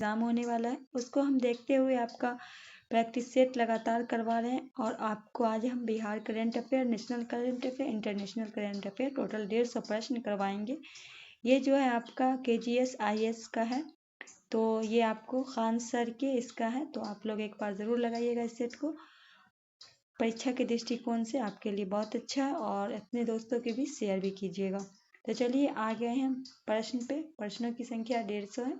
Exam होने वाला है, उसको हम देखते हुए आपका प्रैक्टिस सेट लगातार करवा रहे हैं। और आपको आज हम Bihar current affair, national current affair, international current affair total 150 प्रश्न करवाएंगे। ये जो है आपका KGS IS का है, तो ये आपको खान सर के इसका है, तो आप लोग एक बार ज़रूर लगाइएगा इस सेट को। परीक्षा के दृष्टिकोण से आपके लिए बहुत अच्छा है, और अपने दोस्तों के भी शेयर भी कीजिएगा। तो चलिए आ गए हैं प्रश्न पे। प्रश्नों की संख्या 150 है,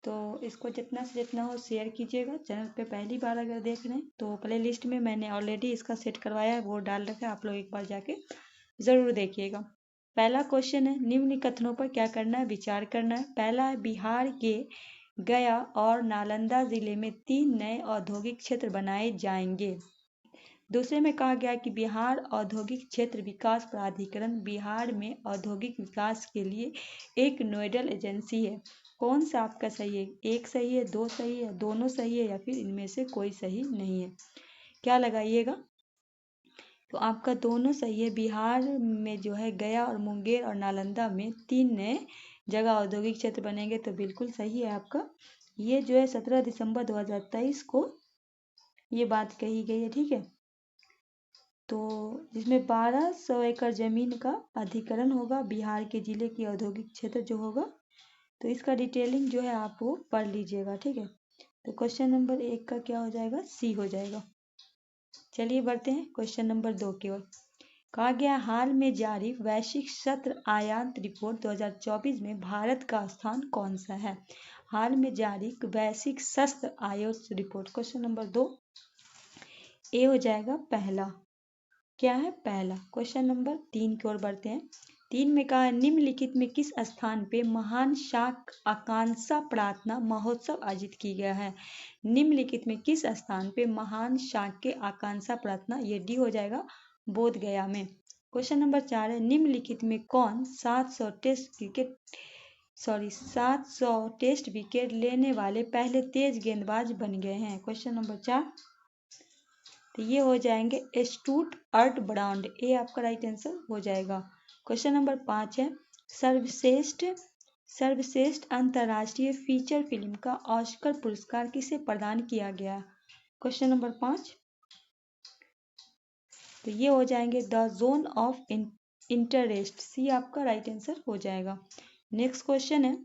तो इसको जितना से जितना हो शेयर कीजिएगा। चैनल पे पहली बार अगर देख रहे हैं तो प्ले लिस्ट में मैंने ऑलरेडी इसका सेट करवाया है, वो डाल रखा है, आप लोग एक बार जाके ज़रूर देखिएगा। पहला क्वेश्चन है, निम्न कथनों पर क्या करना है, विचार करना है। पहला है, बिहार के गया और नालंदा जिले में 3 नए औद्योगिक क्षेत्र बनाए जाएंगे। दूसरे में कहा गया कि बिहार औद्योगिक क्षेत्र विकास प्राधिकरण बिहार में औद्योगिक विकास के लिए एक नोडल एजेंसी है। कौन सा आपका सही है? एक सही है, दो सही है, दोनों सही है, या फिर इनमें से कोई सही नहीं है? क्या लगाइएगा? तो आपका दोनों सही है। बिहार में जो है गया और मुंगेर और नालंदा में 3 नए जगह औद्योगिक क्षेत्र बनेंगे, तो बिल्कुल सही है आपका। ये जो है 17 दिसंबर 2023 को ये बात कही गई है, ठीक है। तो जिसमें 1200 एकड़ जमीन का अधिग्रहण होगा बिहार के जिले की औद्योगिक क्षेत्र जो होगा, तो इसका डिटेलिंग जो है आप वो पढ़ लीजिएगा, ठीक है। तो क्वेश्चन नंबर 1 का क्या हो जाएगा? सी हो जाएगा। चलिए बढ़ते हैं क्वेश्चन नंबर 2 की ओर। कहा गया, हाल में जारी वैश्विक सत्र आयात रिपोर्ट 2024 में भारत का स्थान कौन सा है? हाल में जारी वैश्विक सत्र आयात रिपोर्ट, क्वेश्चन नंबर 2 ए हो जाएगा पहला। क्या है? पहला। क्वेश्चन नंबर 3 की ओर बढ़ते हैं। 3 में कहा है, निम्नलिखित में किस स्थान पे महान शाक आकांक्षा प्रार्थना महोत्सव आयोजित किया गया है? निम्नलिखित में किस स्थान पे महान शाक के आकांक्षा प्रार्थना, ये डी हो जाएगा, बोध गया में। क्वेश्चन नंबर 4 है, निम्नलिखित में कौन 700 टेस्ट विकेट लेने वाले पहले तेज गेंदबाज बन गए हैं? क्वेश्चन नंबर 4, तो ये हो जाएंगे स्टूट अर्ट ब्रांड, ए आपका राइट आंसर हो जाएगा। क्वेश्चन नंबर 5 है, सर्वश्रेष्ठ अंतर्राष्ट्रीय फीचर फिल्म का ऑस्कर पुरस्कार किसे प्रदान किया गया? क्वेश्चन नंबर 5, तो ये हो जाएंगे द जोन ऑफ इंटरेस्ट, सी आपका राइट आंसर हो जाएगा। नेक्स्ट क्वेश्चन है,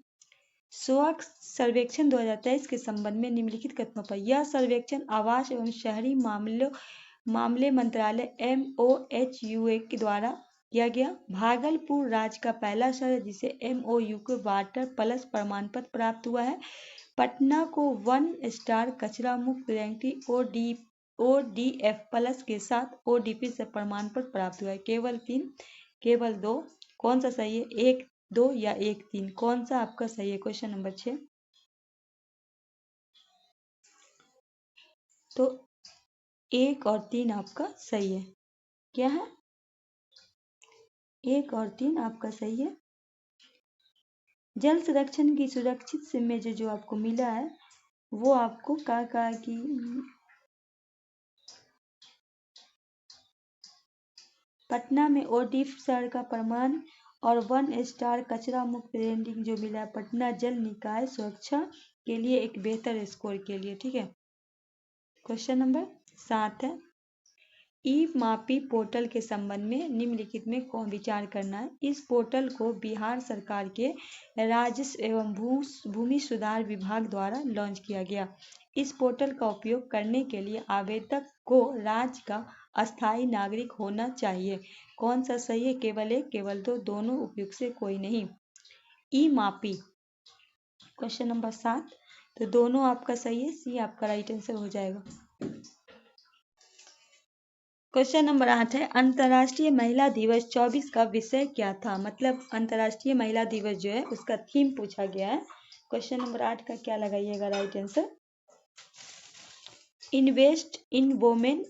स्वच्छ सर्वेक्षण 2023 के संबंध में निम्नलिखित कथनों पर, यह सर्वेक्षण आवास एवं शहरी मामले मंत्रालय MOHUA के द्वारा किया गया। भागलपुर राज्य का पहला शहर है जिसे MOU के वाटर प्लस प्रमाण पत्र प्राप्त हुआ है। पटना को 1 स्टार कचरा मुक्त रैंकिंग ODF प्लस के साथ ODP से प्रमाण पत्र प्राप्त हुआ है। केवल 3, केवल 2, कौन सा सही है? 1, 2 या 1, 3, कौन सा आपका सही है? क्वेश्चन नंबर 6, तो 1 और 3 आपका सही है। क्या है? 1 और 3 आपका सही है। जल संरक्षण की सुरक्षित से में जो आपको मिला है वो आपको कहा कि पटना में ODP शहर का प्रमाण और 1 स्टार कचरा मुक्त रेटिंग जो मिला है पटना जल निकाय सुरक्षा के लिए एक बेहतर स्कोर के लिए, ठीक है। क्वेश्चन नंबर 7 है, ई-मापी पोर्टल के संबंध में निम्नलिखित में कौन विचार करना है? इस पोर्टल को बिहार सरकार के राजस्व एवं भूमि सुधार विभाग द्वारा लॉन्च किया गया। इस पोर्टल का उपयोग करने के लिए आवेदक को राज्य का अस्थायी नागरिक होना चाहिए। कौन सा सही है? केवल 1, केवल 2, दोनों उपयुक्त से कोई नहीं। ई-मापी, क्वेश्चन नंबर 7, तो दोनों आपका सही है, सी आपका राइट आंसर हो जाएगा। क्वेश्चन नंबर 8 है, अंतर्राष्ट्रीय महिला दिवस 24 का विषय क्या था? मतलब अंतर्राष्ट्रीय महिला दिवस जो है उसका थीम पूछा गया है। क्वेश्चन नंबर 8 का क्या लगाइएगा right answer? Invest in women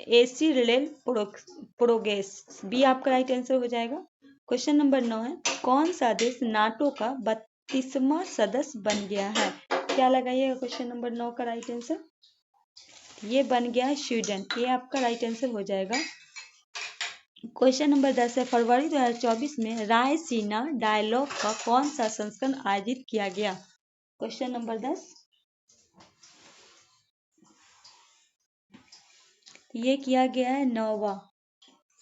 accelerate progress, B आपका राइट आंसर हो जाएगा। क्वेश्चन नंबर 9 है, कौन सा देश नाटो का 32वां सदस्य बन गया है? क्या लगाइएगा क्वेश्चन नंबर 9 का राइट आंसर? ये बन गया है स्वीडन, ये आपका राइट आंसर हो जाएगा। क्वेश्चन नंबर 10 है, फरवरी 2024 में रायसीना डायलॉग का कौन सा संस्करण आयोजित किया गया? क्वेश्चन नंबर 10, ये किया गया है 9वां,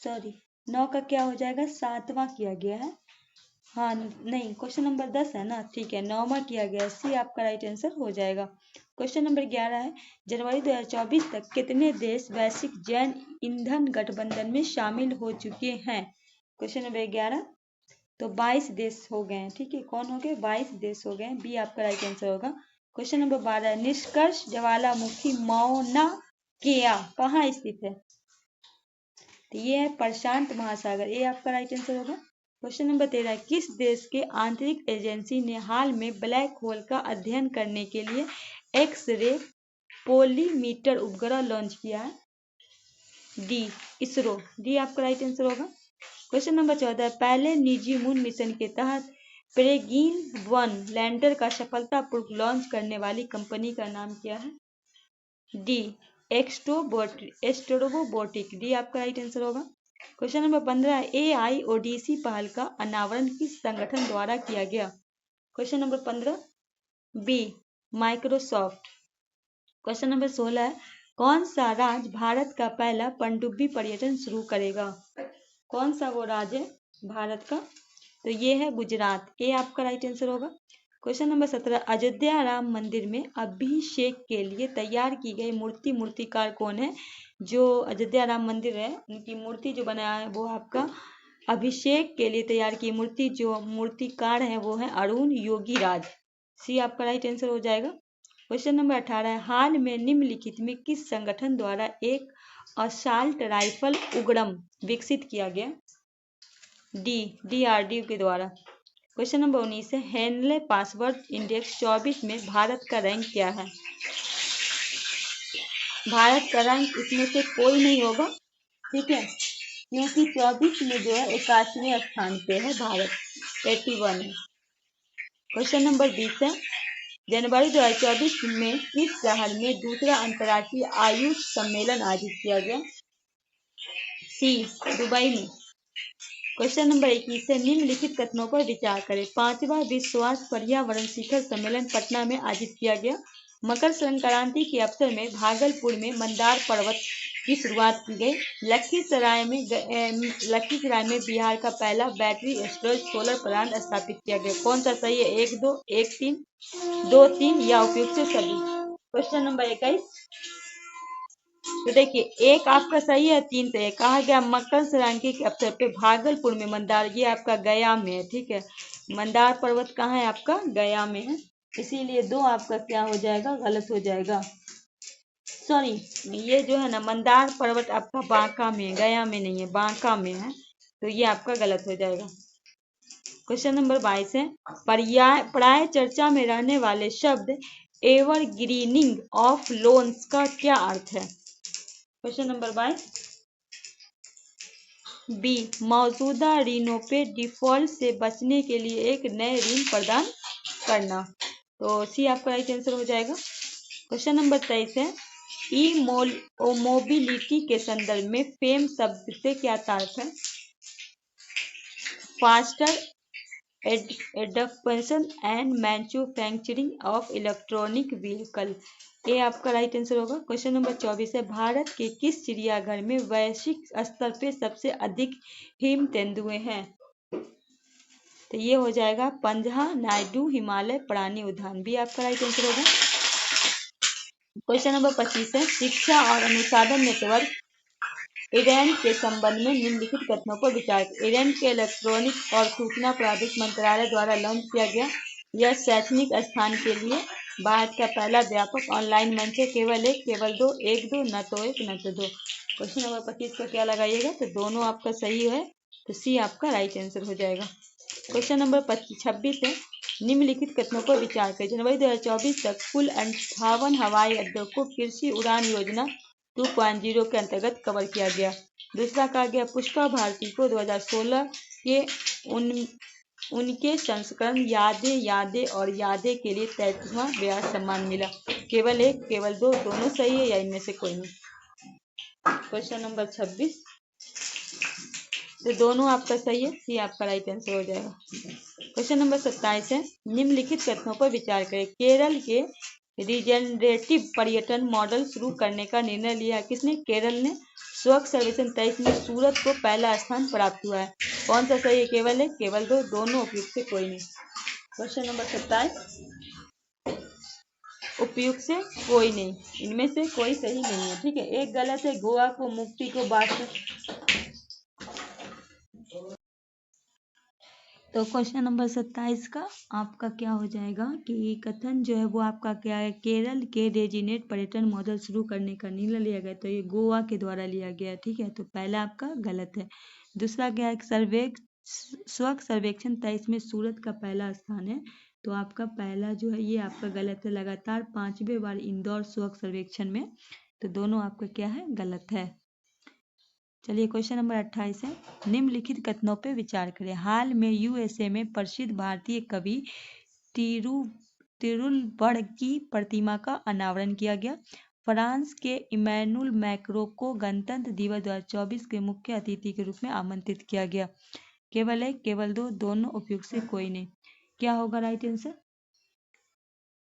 सॉरी 9 का क्या हो जाएगा, 7वां किया गया है। हाँ नहीं, क्वेश्चन नंबर 10 है ना, ठीक है, 9वां किया गया है, सी आपका राइट आंसर हो जाएगा। क्वेश्चन नंबर 11 है, जनवरी 2024 तक कितने देश वैश्विक जैव ईंधन गठबंधन में शामिल हो चुके हैं। क्वेश्चन नंबर 11, तो 22 देश हो गए हैं, ठीक है, कौन हो गए, 22 देश हो गए, बी आपका राइट आंसर होगा। क्वेश्चन नंबर 12, निष्कर्ष ज्वालामुखी मौना केया कहाँ स्थित है, तो ये है प्रशांत महासागर, ये आपका राइट आंसर होगा। क्वेश्चन नंबर 13, किस देश के आंतरिक एजेंसी ने हाल में ब्लैक होल का अध्ययन करने के लिए एक्स रे पोलीमीटर उपग्रह लॉन्च किया है, डी इसरो, डी आपका राइट आंसर होगा। क्वेश्चन नंबर 14, पहले निजी मून मिशन के तहत पेरेग्रिन-1 लैंडर का सफलतापूर्वक लॉन्च करने वाली कंपनी का नाम क्या है, डी एस्ट्रोबोटिक, डी आपका राइट आंसर होगा। क्वेश्चन नंबर 15, AIODC पहल का अनावरण किस संगठन द्वारा किया गया। Question number 15, B Microsoft. Question number 16, कौन सा राज्य भारत का पहला पनडुब्बी पर्यटन शुरू करेगा, कौन सा वो राज्य है भारत का, तो ये है गुजरात, ए आपका राइट आंसर होगा। क्वेश्चन नंबर 17, अयोध्या राम मंदिर में अभिषेक के लिए तैयार की गई मूर्तिकार कौन है, जो अयोध्या राम मंदिर है उनकी मूर्ति जो बनाया है वो आपका अभिषेक के लिए तैयार की मूर्ति जो मूर्तिकार है वो है अरुण योगी राज, सी आपका राइट आंसर हो जाएगा। क्वेश्चन नंबर 18, हाल में निम्नलिखित में किस संगठन द्वारा एक असॉल्ट राइफल उग्रम विकसित किया गया, डी DRDO के द्वारा। क्वेश्चन नंबर 19 है, हेनले पासवर्ड इंडेक्स 24 में भारत का रैंक क्या है, भारत का रैंक इसमें से कोई नहीं होगा, ठीक है, क्योंकि 24 में जो है 81वें स्थान पे है भारत, 81 है। क्वेश्चन नंबर 20 है, जनवरी 2024 में किस शहर में दूसरा अंतर्राष्ट्रीय आयुष सम्मेलन आयोजित किया गया, सी दुबई में। क्वेश्चन नंबर 21 है, निम्नलिखित कथनों पर विचार करें, 5वां विश्व स्वास्थ्य पर्यावरण शिखर सम्मेलन पटना में आयोजित किया गया, मकर संक्रांति के अवसर में भागलपुर में मंदार पर्वत की शुरुआत की गई, लखीसराय में बिहार का पहला बैटरी स्टोरेज सोलर प्लांट स्थापित किया गया, कौन सा सही है, 1 2 1 3 2 3 या उपयुक्त से सभी। क्वेश्चन नंबर 21, तो देखिए एक आपका सही है, 3 सही, कहा गया मकर संक्रांति के अवसर पे भागलपुर में मंदार, ये आपका गया में है, ठीक है, मंदार पर्वत कहाँ है आपका, गया में है, इसीलिए 2 आपका क्या हो जाएगा, गलत हो जाएगा, सॉरी ये जो है ना मंदार पर्वत आपका बांका में है, गया में नहीं है, बांका में है, तो ये आपका गलत हो जाएगा। क्वेश्चन नंबर 22 है, प्राय चर्चा में रहने वाले शब्द एवरग्रीनिंग ऑफ लोन्स का क्या अर्थ है। क्वेश्चन नंबर 22, बी मौजूदा ऋणों पे डिफॉल्ट से बचने के लिए एक नए ऋण प्रदान करना, तो सी आपका राइट आंसर हो जाएगा। क्वेश्चन नंबर 23 है, ई मोबिलिटी के संदर्भ में फेम शब्द से क्या तात्पर्य है, faster adaption and manufacturing of electronic vehicle, ये आपका राइट आंसर होगा। क्वेश्चन नंबर 24 है, भारत के किस चिड़ियाघर में वैश्विक स्तर पे सबसे अधिक हिम तेंदुए हैं, तो ये हो जाएगा पंजहा नायडू हिमालय प्राणी उद्यान, भी आपका राइट आंसर होगा। क्वेश्चन नंबर 25 है, शिक्षा और अनुसंधान नेटवर्क इरेंट के संबंध में निम्नलिखित कथनों पर विचार, इरेंट के इलेक्ट्रॉनिक और सूचना प्रौद्योगिकी मंत्रालय द्वारा लॉन्च किया गया, यह शैक्षणिक स्थान के लिए भारत का पहला व्यापक ऑनलाइन मंच है, केवल 1 केवल 2 1 2 न तो 1 न तो 2। क्वेश्चन नंबर 25 का क्या लगाइएगा, तो दोनों आपका सही है, तो सी आपका राइट आंसर हो जाएगा। क्वेश्चन नंबर 26 है, निम्नलिखित कथनों पर विचार करें, जनवरी 2024 तक कुल 58 हवाई अड्डों को कृषि उड़ान योजना 2.0 के अंतर्गत कवर किया गया। दूसरा कहा गया, पुष्पा भारती को 2016 के उनके संस्करण यादें और यादें के लिए 33वां व्यास सम्मान मिला, केवल 1 केवल 2 दोनों सही है या इनमें से कोई नहीं। क्वेश्चन नंबर 26, तो दोनों आपका सही है, ये आपका राइट आंसर हो जाएगा। क्वेश्चन नंबर 27 है, निम्नलिखित कथनों पर विचार करें। केरल के रिजेनरेटिव पर्यटन मॉडल शुरू करने का निर्णय लिया किसने? केरल ने। स्वच्छ सर्वेक्षण 23 में सूरत को पहला स्थान प्राप्त हुआ है। कौन सा सही है? केवल एक, केवल दो, दोनों उपयुक्त से कोई नहीं। क्वेश्चन नंबर 27, उपयुक्त से कोई नहीं, इनमें से कोई सही नहीं है। ठीक है, एक गलत है, गोवा को मुक्ति को बात। तो क्वेश्चन नंबर 27 का आपका क्या हो जाएगा कि कथन जो है वो आपका क्या है? केरल के रेजिनेट पर्यटन मॉडल शुरू करने का निर्णय लिया गया, तो ये गोवा के द्वारा लिया गया। ठीक है, तो पहला आपका गलत है। दूसरा क्या है? स्वच्छ सर्वेक्षण 23 में सूरत का पहला स्थान है, तो आपका पहला जो है ये आपका गलत है। लगातार 5वें बार इंदौर स्वच्छ सर्वेक्षण में, तो दोनों आपका क्या है? गलत है। चलिए क्वेश्चन नंबर 28 है, निम्नलिखित कथनों पर विचार करें। हाल में यूएसए में प्रसिद्ध भारतीय कवि तिरुवल्लुवर की प्रतिमा का अनावरण किया गया। फ्रांस के इमैनुअल मैक्रों को गणतंत्र दिवस 2024 के मुख्य अतिथि के रूप में आमंत्रित किया गया। केवल एक, केवल दो, दोनों उपयुक्त से कोई नहीं। क्या होगा राइट आंसर?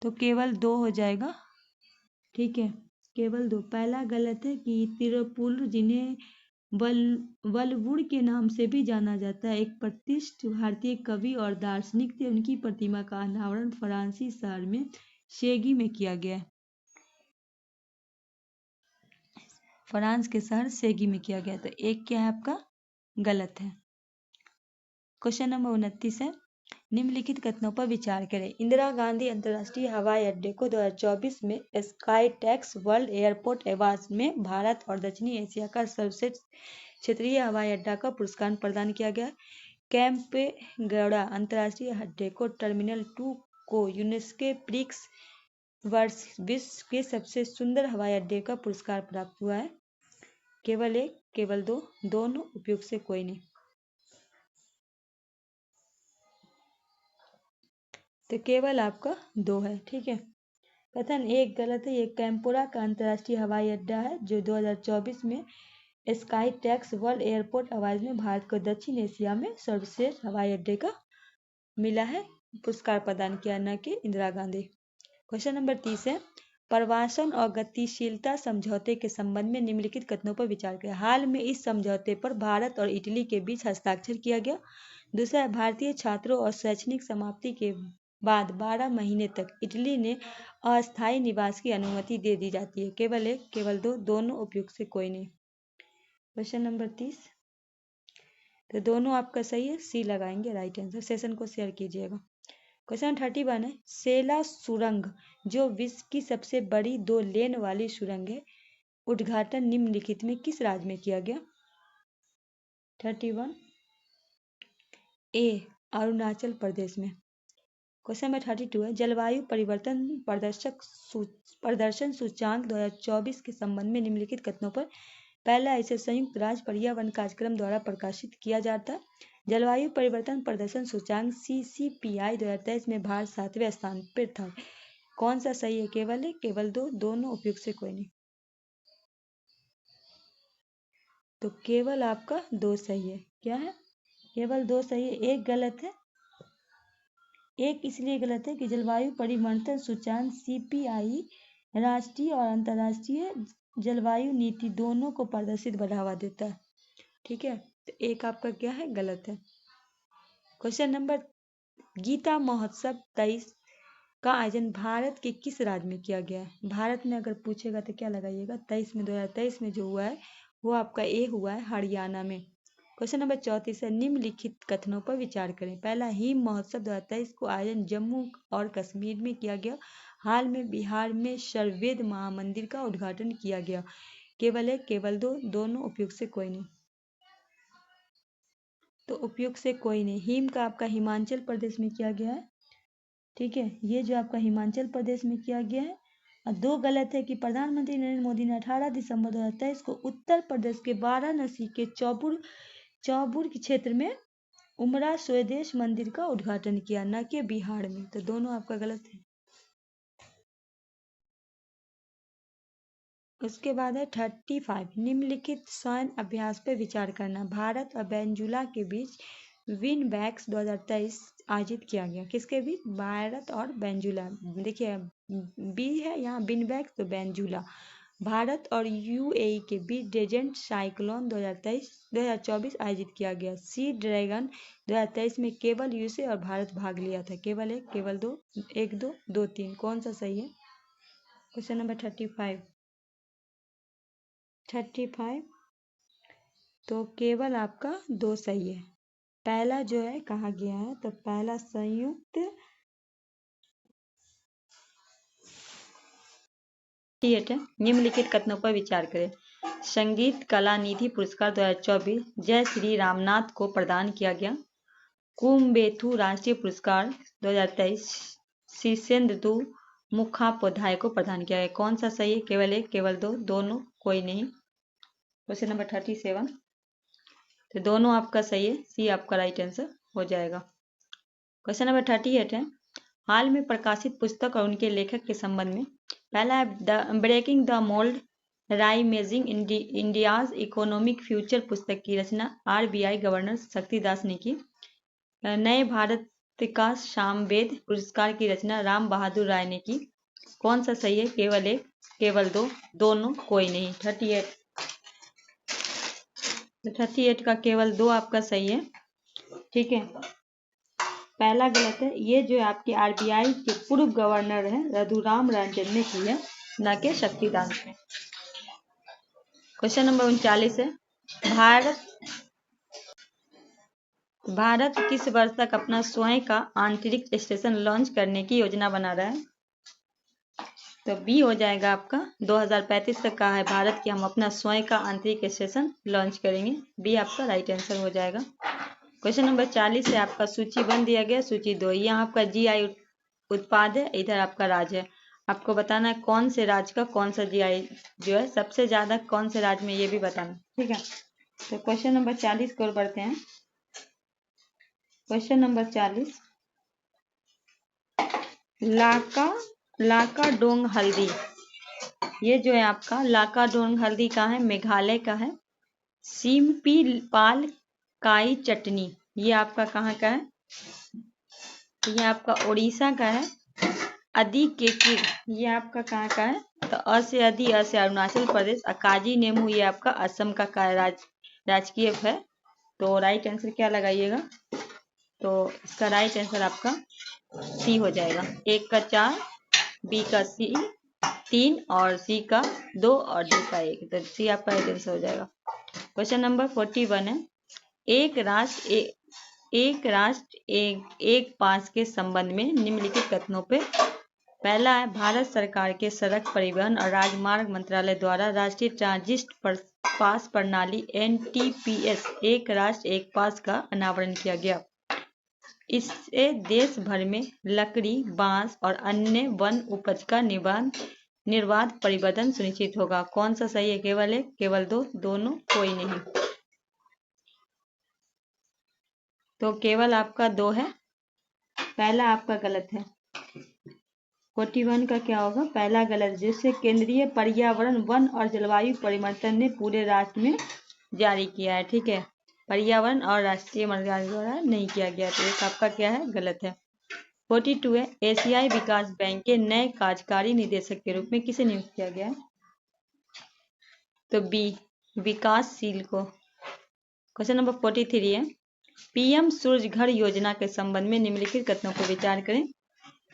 तो केवल दो हो जाएगा। ठीक है, केवल दो। पहला गलत है कि तिरुवल्लुवर जिन्हें वल्लभुर के नाम से भी जाना जाता है, एक प्रतिष्ठित भारतीय कवि और दार्शनिक थे। उनकी प्रतिमा का अनावरण फ्रांसीसी शहर में शेगी में किया गया है। फ्रांस के शहर शेगी में किया गया, तो एक क्या है आपका? गलत है। क्वेश्चन नंबर 29 है, निम्नलिखित कथनों पर विचार करें। इंदिरा गांधी अंतर्राष्ट्रीय हवाई अड्डे को 2024 में sky tax world airport awards में भारत और दक्षिणी एशिया का सर्वश्रेष्ठ क्षेत्रीय हवाई अड्डा का पुरस्कार प्रदान किया गया। कैंपेगौड़ा अंतर्राष्ट्रीय अड्डे को टर्मिनल 2 को यूनेस्को प्रिक्स वर्ष विश्व के सबसे सुंदर हवाई अड्डे का पुरस्कार प्राप्त हुआ है। केवल एक, केवल दो, दोनों उपयुक्त से कोई नहीं। तो केवल आपका दो है। ठीक है, कथन एक गलत है। ये कैंपोरा का अंतर्राष्ट्रीय हवाई अड्डा है जो 2024 में sky tax world airport award में भारत को दक्षिण एशिया में सर्वश्रेष्ठ हवाई अड्डे का मिला है, पुरस्कार प्रदान किया, न कि इंदिरा गांधी। क्वेश्चन नंबर 30 है, प्रवासन और गतिशीलता समझौते के संबंध में निम्नलिखित कथनों पर विचार करें। हाल में इस समझौते पर भारत और इटली के बीच हस्ताक्षर किया गया। दूसरा, भारतीय छात्रों और शैक्षणिक समाप्ति के बाद 12 महीने तक इटली ने अस्थायी निवास की अनुमति दे दी जाती है। केवल एक, केवल दो, दोनों उपयुक्त से कोई नहीं। क्वेश्चन नंबर 30, तो दोनों आपका सही है, सी लगाएंगे राइट आंसर। सेशन को शेयर कीजिएगा। क्वेश्चन 31 है, सेला सुरंग जो विश्व की सबसे बड़ी 2 लेन वाली सुरंग है, उद्घाटन निम्नलिखित में किस राज्य में किया गया? 31 ए, अरुणाचल प्रदेश में। क्वेश्चन नंबर 32 है, जलवायु परिवर्तन प्रदर्शन सूचांक 2024 के संबंध में निम्नलिखित कथनों पर। पहला, इसे संयुक्त राष्ट्र पर्यावरण कार्यक्रम द्वारा प्रकाशित किया जाता है। जलवायु परिवर्तन प्रदर्शन सूचांक CCPI 2023 में भारत 7वें स्थान पर था। कौन सा सही है? केवल एक, केवल दो, दोनों उपयुक्त से कोई नहीं। तो केवल आपका दो सही है। क्या है? केवल दो सही है, एक गलत है। एक इसलिए गलत है कि जलवायु परिवर्तन सूचांक CPI राष्ट्रीय और अंतर्राष्ट्रीय जलवायु नीति दोनों को प्रदर्शित बढ़ावा देता है। ठीक है, तो एक आपका क्या है? गलत है। क्वेश्चन नंबर, गीता महोत्सव 23 का आयोजन भारत के किस राज्य में किया गया है? भारत में अगर पूछेगा तो क्या लगाइएगा? 2023 में जो हुआ है वो आपका ए हुआ है, हरियाणा में। क्वेश्चन नंबर 34 है, निम्नलिखित कथनों पर विचार करें। पहला, हिम महोत्सव 2023 को आयोजन जम्मू और कश्मीर में किया गया। हाल में बिहार में सर्ववेद महामंदिर का उद्घाटन किया गया। केवल एक, केवल दो, दोनों उपयुक्त से कोई नहीं। तो उपयुक्त से कोई नहीं। हिम का आपका हिमाचल प्रदेश में किया गया है। ठीक है, ये जो आपका हिमाचल प्रदेश में किया गया है। और दो गलत है कि प्रधानमंत्री नरेंद्र मोदी ने 18 दिसंबर 2023 को उत्तर प्रदेश के वाराणसी के चौबुर के क्षेत्र में उमरा स्वदेश मंदिर का उद्घाटन किया, न कि बिहार में। तो दोनों आपका गलत है। उसके बाद है 35, निम्नलिखित सैन्य अभ्यास पर विचार करना। भारत और वेनेजुला के बीच विनबैक्स 2023 आयोजित किया गया। किसके बीच? भारत और वेनेजुला। देखिए बी है यहाँ विनबैक्स, तो वेनेजुला। भारत और यूएई के बीच डेजर्ट साइक्लोन 2024 आयोजित किया गया। सी ड्रैगन 2023 में केवल यूएसए और भारत भाग लिया था। केवल एक, केवल दो, एक दो, दो तीन, कौन सा सही है? क्वेश्चन नंबर 35 तो केवल आपका दो सही है। पहला जो है कहा गया है, तो पहला संयुक्त है। निम्नलिखित कथनों पर विचार करें। संगीत कला निधि पुरस्कार 2024 जय श्री रामनाथ को प्रदान किया गया। कुम्बेथु राष्ट्रीय पुरस्कार 2023 शीर्षेंदु मुखोपाध्याय को प्रदान किया गया। कौन सा सही है? केवल एक, केवल दो, दोनों, कोई नहीं। क्वेश्चन नंबर 37 तो दोनों आपका सही है, सी आपका राइट आंसर हो जाएगा। क्वेश्चन नंबर 38 है, हाल में प्रकाशित पुस्तक और उनके लेखक के संबंध में। पहला है breaking the mould reimagining India's economic future पुस्तक की रचना आरबीआई गवर्नर शक्तिदास ने की। नए भारत का सामवेद पुरस्कार की रचना राम बहादुर राय ने की। कौन सा सही है? केवल एक, केवल दो, दोनों, कोई नहीं। 38 का केवल दो आपका सही है, ठीक है। पहला गलत है, ये जो आपके आरबीआई के पूर्व गवर्नर हैं रघुराम राजन ने की है, न कि शक्तिदास ने। क्वेश्चन नंबर 39 है, भारत किस वर्ष तक अपना स्वयं का अंतरिक्ष स्टेशन लॉन्च करने की योजना बना रहा है? तो बी हो जाएगा आपका 2035 तक कहा है भारत कि हम अपना स्वयं का अंतरिक्ष स्टेशन लॉन्च करेंगे। बी आपका राइट आंसर हो जाएगा। क्वेश्चन नंबर 40 है आपका सूची बन दिया गया, सूची 2। यहाँ आपका जीआई उत्पाद है, इधर आपका राज्य है। आपको बताना है कौन से राज्य का कौन सा जीआई जो है सबसे ज्यादा कौन से राज्य में, ये भी बताना, ठीक है। तो क्वेश्चन नंबर 40 की ओर बढ़ते हैं। क्वेश्चन नंबर 40, लाकाडोंग हल्दी, ये जो है आपका लाकाडोंग हल्दी का है, मेघालय का है। सिम्पी पाल काई चटनी, ये आपका कहाँ का है? ये आपका उड़ीसा का है। अदी केकिर, ये आपका कहाँ का है? तो अ से अदी, अ से अरुणाचल प्रदेश। अकाजी नेमू, ये आपका असम का राजकीय है। तो राइट आंसर क्या लगाइएगा? तो इसका राइट आंसर आपका सी हो जाएगा। एक का 4, बी का 3 और सी का 2 और डी का 1, तो सी आपका राइट आंसर हो जाएगा। क्वेश्चन नंबर 41 है, एक राष्ट्र एक पास के संबंध में निम्नलिखित कथनों पे। पहला है, भारत सरकार के सड़क परिवहन और राजमार्ग मंत्रालय द्वारा राष्ट्रीय ट्रांजिट पास प्रणाली NTPS एक राष्ट्र एक पास का अनावरण किया गया। इससे देश भर में लकड़ी, बांस और अन्य वन उपज का निर्बाध परिवहन सुनिश्चित होगा। कौन सा सही है? केवल एक, केवल दो, दोनों, कोई नहीं। तो केवल आपका 2 है, पहला आपका गलत है। 41 का क्या होगा? पहला गलत, जिससे केंद्रीय पर्यावरण, वन और जलवायु परिवर्तन ने पूरे राष्ट्र में जारी किया है, ठीक है। पर्यावरण और राष्ट्रीय मंत्रालय द्वारा नहीं किया गया, तो एक आपका क्या है? गलत है। 42 है, एशियाई विकास बैंक के नए कार्यकारी निदेशक के रूप में किसे नियुक्त किया गया है? तो बी विकासशील को। क्वेश्चन नंबर 43 है, पीएम सूर्य घर योजना के संबंध में निम्नलिखित कथनों पर विचार करें।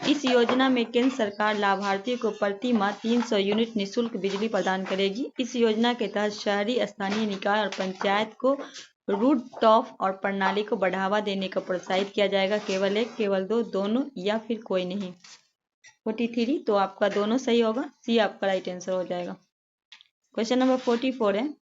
इस योजना में केंद्र सरकार लाभार्थियों को प्रति माह 300 यूनिट निःशुल्क बिजली प्रदान करेगी। इस योजना के तहत शहरी स्थानीय निकाय और पंचायत को रूफटॉप और प्रणाली को बढ़ावा देने को प्रोत्साहित किया जाएगा। केवल एक, केवल दो, दोनों या फिर कोई नहीं। 43 तो आपका दोनों सही होगा, सी आपका राइट आंसर हो जाएगा। क्वेश्चन नंबर 44 है,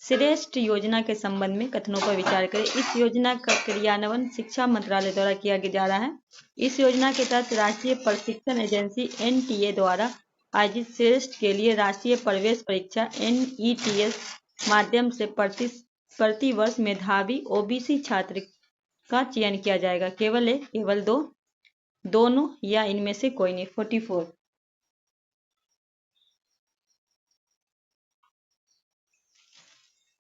श्रेष्ठ योजना के संबंध में कथनों पर विचार करें। इस योजना का क्रियान्वयन शिक्षा मंत्रालय द्वारा किया जा रहा है। इस योजना के तहत राष्ट्रीय प्रशिक्षण एजेंसी NTA द्वारा आयोजित श्रेष्ठ के लिए राष्ट्रीय प्रवेश परीक्षा NETS माध्यम से प्रति वर्ष मेधावी OBC छात्र का चयन किया जाएगा। केवल एक, केवल दो, दोनों या इनमें से कोई नहीं। 44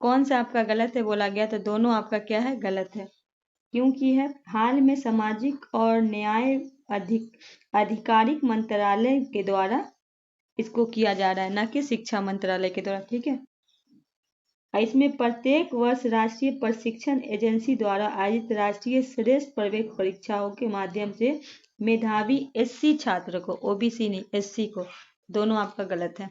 कौन सा आपका गलत है बोला गया, तो दोनों आपका क्या है, गलत है। क्योंकि है हाल में सामाजिक और न्याय आधिकारिक मंत्रालय के द्वारा इसको किया जा रहा है, ना कि शिक्षा मंत्रालय के द्वारा, ठीक है। इसमें प्रत्येक वर्ष राष्ट्रीय प्रशिक्षण एजेंसी द्वारा आयोजित राष्ट्रीय श्रेष्ठ प्रवेश परीक्षाओं के माध्यम से मेधावी एससी छात्र को, ओबीसी नहीं एससी को, दोनों आपका गलत है।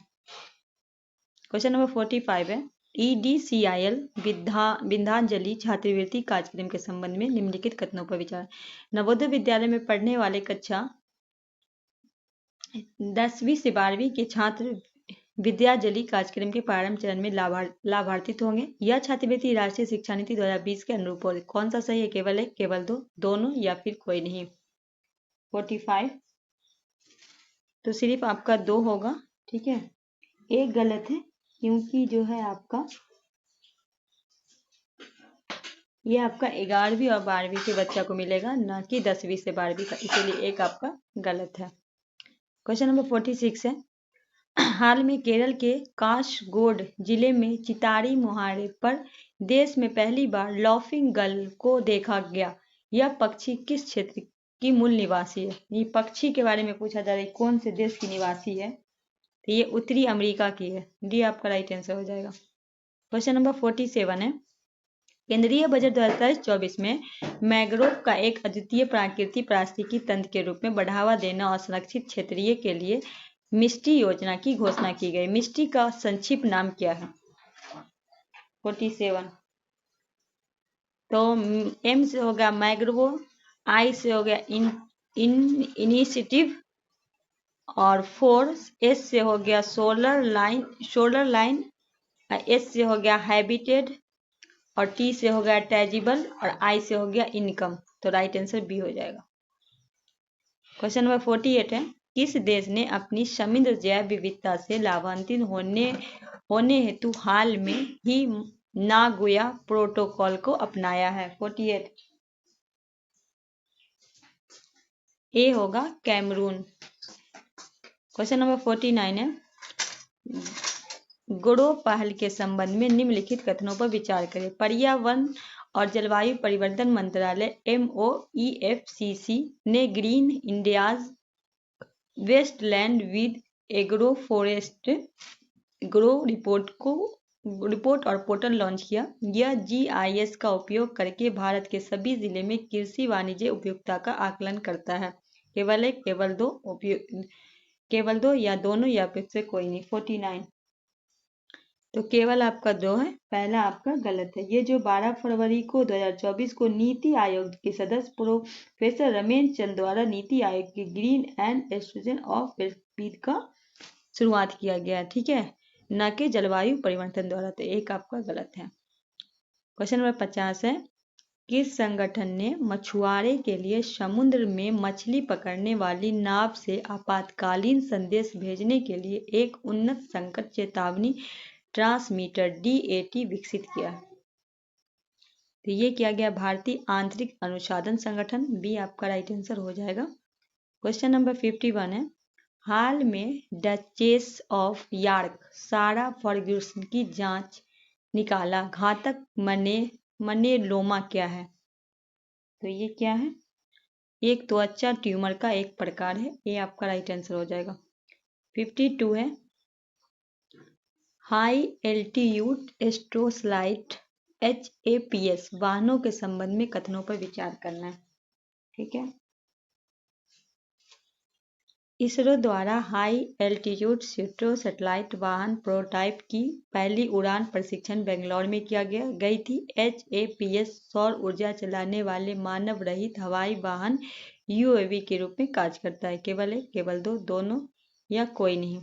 क्वेश्चन नंबर 45 है, EDCIL विद्यांजलि छात्रवृत्ति कार्यक्रम के संबंध में निम्नलिखित कथनों पर विचार। नवोदय विद्यालय में पढ़ने वाले कक्षा 10वीं से 12वीं के छात्र विद्यांजलि कार्यक्रम के प्रारंभ चरण में लाभान्वित होंगे। यह छात्रवृत्ति राष्ट्रीय शिक्षा नीति 2020 के अनुरूप होगी। कौन सा सही है, केवल एक, केवल दो, दोनों या फिर कोई नहीं। 45 तो सिर्फ आपका 2 होगा, ठीक है। एक गलत है क्योंकि जो है आपका ये आपका 11वीं और 12वीं के बच्चा को मिलेगा, ना कि 10वीं से 12वीं का, इसीलिए एक आपका गलत है। क्वेश्चन नंबर 46 है, हाल में केरल के कासरगोड जिले में चितारी मुहारे पर देश में पहली बार लॉफिंग गल को देखा गया। यह पक्षी किस क्षेत्र की मूल निवासी है। ये पक्षी के बारे में पूछा जा रहा है, कौन से देश की निवासी है, तो ये उत्तरी अमेरिका की है। डी आपका राइट आंसर हो जाएगा। क्वेश्चन नंबर 47 है, केंद्रीय बजट 2023-24 में मैंग्रोव का एक अद्वितीय प्राकृतिक पारिस्थितिकी तंत्र के रूप में बढ़ावा देना और संरक्षित क्षेत्रीय के लिए मिस्टी योजना की घोषणा की गई। मिस्टी का संक्षिप्त नाम क्या है। 47 तो एम से हो गया मैंग्रोव, आई से हो गया इनिशिएटिव, और 4 एस से हो गया सोलर लाइन, एस से हो गया हैबिटेट, और टी से हो गया टैजिबल, और आई से हो गया इनकम। तो राइट आंसर बी हो जाएगा। क्वेश्चन नंबर 48 है, किस देश ने अपनी समुद्र जैव विविधता से लाभान्वित होने हेतु हाल में ही नागोया प्रोटोकॉल को अपनाया है। 48 ए होगा कैमरून। क्वेश्चन नंबर 49 है, गुड़ो पहल के संबंध में निम्नलिखित कथनों पर विचार करें। पर्यावरण और जलवायु परिवर्तन मंत्रालय MOEFCC ने green India's wasteland with agro forest grow report और पोर्टल लॉन्च किया। यह GIS का उपयोग करके भारत के सभी जिले में कृषि वाणिज्य उपयोगिता का आकलन करता है। केवल एक, केवल दो या दोनों या फिर से कोई नहीं। 49 तो केवल आपका 2 है, पहला आपका गलत है। ये जो 12 फरवरी को 2024 को नीति आयोग के सदस्य प्रोफेसर रमेश चंद द्वारा नीति आयोग के green and estrogen of speed का शुरुआत किया गया, ठीक है, न कि जलवायु परिवर्तन द्वारा। तो एक आपका गलत है। क्वेश्चन नंबर 50 है, किस संगठन ने मछुआरे के लिए समुद्र में मछली पकड़ने वाली नाव से आपातकालीन संदेश भेजने के लिए एक उन्नत संकट चेतावनी ट्रांसमीटर DAT विकसित किया है। तो ये किया गया भारतीय आंतरिक अनुसंधान संगठन। बी आपका राइट आंसर हो जाएगा। क्वेश्चन नंबर 51 है, हाल में डचेस ऑफ यॉर्क सारा फर्ग्यूसन की जांच निकाला घातक मनेलोमा क्या है। तो ये क्या है, एक त्वचा ट्यूमर का एक प्रकार है। ये आपका राइट आंसर हो जाएगा। 52 है, हाई एल्टीट्यूड एस्ट्रोस्लाइट HAPS वाहनों के संबंध में कथनों पर विचार करना है, ठीक है। इसरो द्वारा हाई एल्टीट्यूड सैटेलाइट वाहन प्रोटोटाइप की पहली उड़ान प्रशिक्षण बेंगलुरु में किया गई थी। HAPS सौर ऊर्जा चलाने वाले मानव रहित हवाई वाहन UAV के रूप में कार्य करता है। केवल एक, केवल दो, दोनों या कोई नहीं।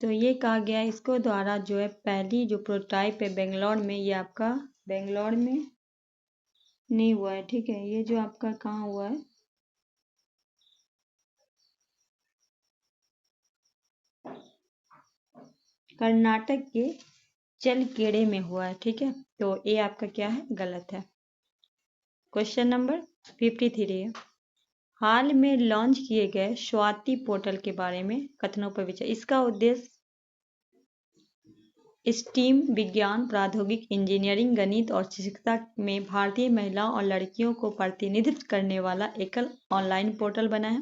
तो ये कहा गया इसको द्वारा जो है पहली जो प्रोटोटाइप है बेंगलुरु में, ये आपका बेंगलुरु में नहीं हुआ है, ठीक है। ये जो आपका कहाँ हुआ है, कर्नाटक के चलकेड़े में हुआ है, ठीक है। तो ये आपका क्या है, गलत है। क्वेश्चन नंबर 53 है, हाल में लॉन्च किए गए स्वाति पोर्टल के बारे में कथनों पर विचार। इसका उद्देश्य स्टीम, विज्ञान, प्रौद्योगिकी, इंजीनियरिंग, गणित और शिक्षा में भारतीय महिलाओं और लड़कियों को प्रतिनिधित्व करने वाला एकल ऑनलाइन पोर्टल बना है।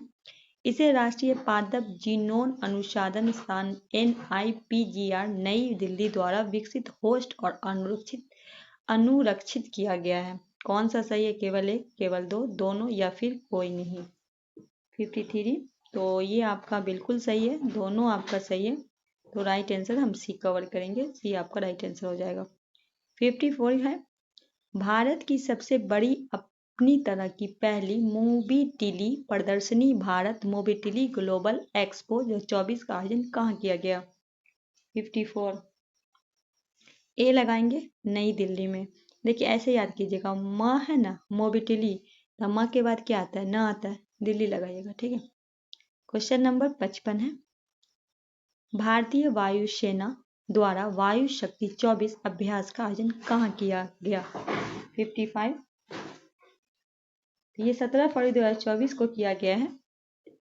इसे राष्ट्रीय पादप जीनोम अनुसंधान संस्थान NIPGR नई दिल्ली द्वारा विकसित, होस्ट और अनुरक्षित किया गया है। कौन सा सही है? केवल एक, केवल दो, दोनों या फिर कोई नहीं। 53, तो ये आपका बिल्कुल सही है, दोनों आपका सही है। तो राइट आंसर हम सी कवर करेंगे, सी आपका राइट आंसर हो जाएगा। 54 है, भारत की सबसे बड़ी अपनी तरह की पहली मोबिटिली प्रदर्शनी भारत मोबिटिली ग्लोबल एक्सपो 2024 का आयोजन कहाँ किया गया? 54 ए लगाएंगे, नई दिल्ली में। देखिए ऐसे याद कीजिएगा, म है ना मोबिटिली, तो म के बाद क्या आता है? न आता है, दिल्ली लगाइएगा, ठीक है। क्वेश्चन नंबर 55 है, भारतीय वायुसेना द्वारा वायु शक्ति 24 अभ्यास का आयोजन कहाँ किया गया? 55, ये 17 फरवरी 2024 को किया गया है,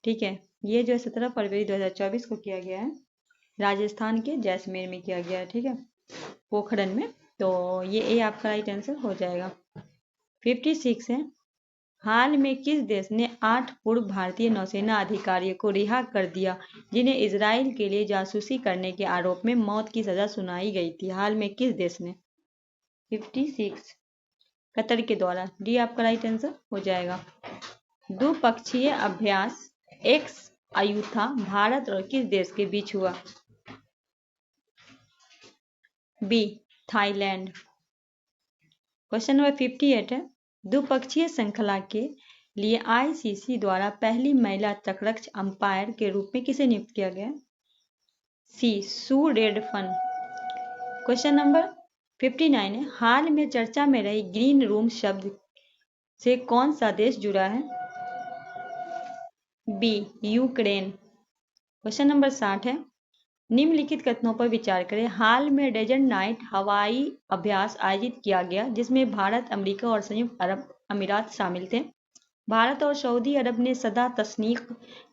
ठीक है। ये जो है 17 फरवरी 2024 को किया गया है, राजस्थान के जैसलमेर में किया गया है, ठीक है, पोखरण में। तो ये ए आपका राइट आंसर हो जाएगा। 56 है, हाल में किस देश ने 8 पूर्व भारतीय नौसेना अधिकारियों को रिहा कर दिया जिन्हें इजराइल के लिए जासूसी करने के आरोप में मौत की सजा सुनाई गई थी? हाल में किस देश ने? 56, कतर के द्वारा। डी आपका राइट आंसर हो जाएगा। द्विपक्षीय अभ्यास एक्स अयूथा भारत और किस देश के बीच हुआ? B Thailand. क्वेश्चन नंबर 58 है, द्विपक्षीय श्रृंखला के लिए ICC द्वारा पहली महिला तटरक्षक अंपायर के रूप में किसे नियुक्त किया गया? सी सू रेडफन। क्वेश्चन नंबर 59 है, हाल में चर्चा में रही ग्रीन रूम शब्द से कौन सा देश जुड़ा है? B Ukraine. क्वेश्चन नंबर 60 है, निम्नलिखित कथनों पर विचार करें। हाल में डेजर्ट नाइट हवाई अभ्यास आयोजित किया गया जिसमें भारत, अमेरिका और संयुक्त अरब अमीरात शामिल थे। भारत और सऊदी अरब ने सदा तस्नीक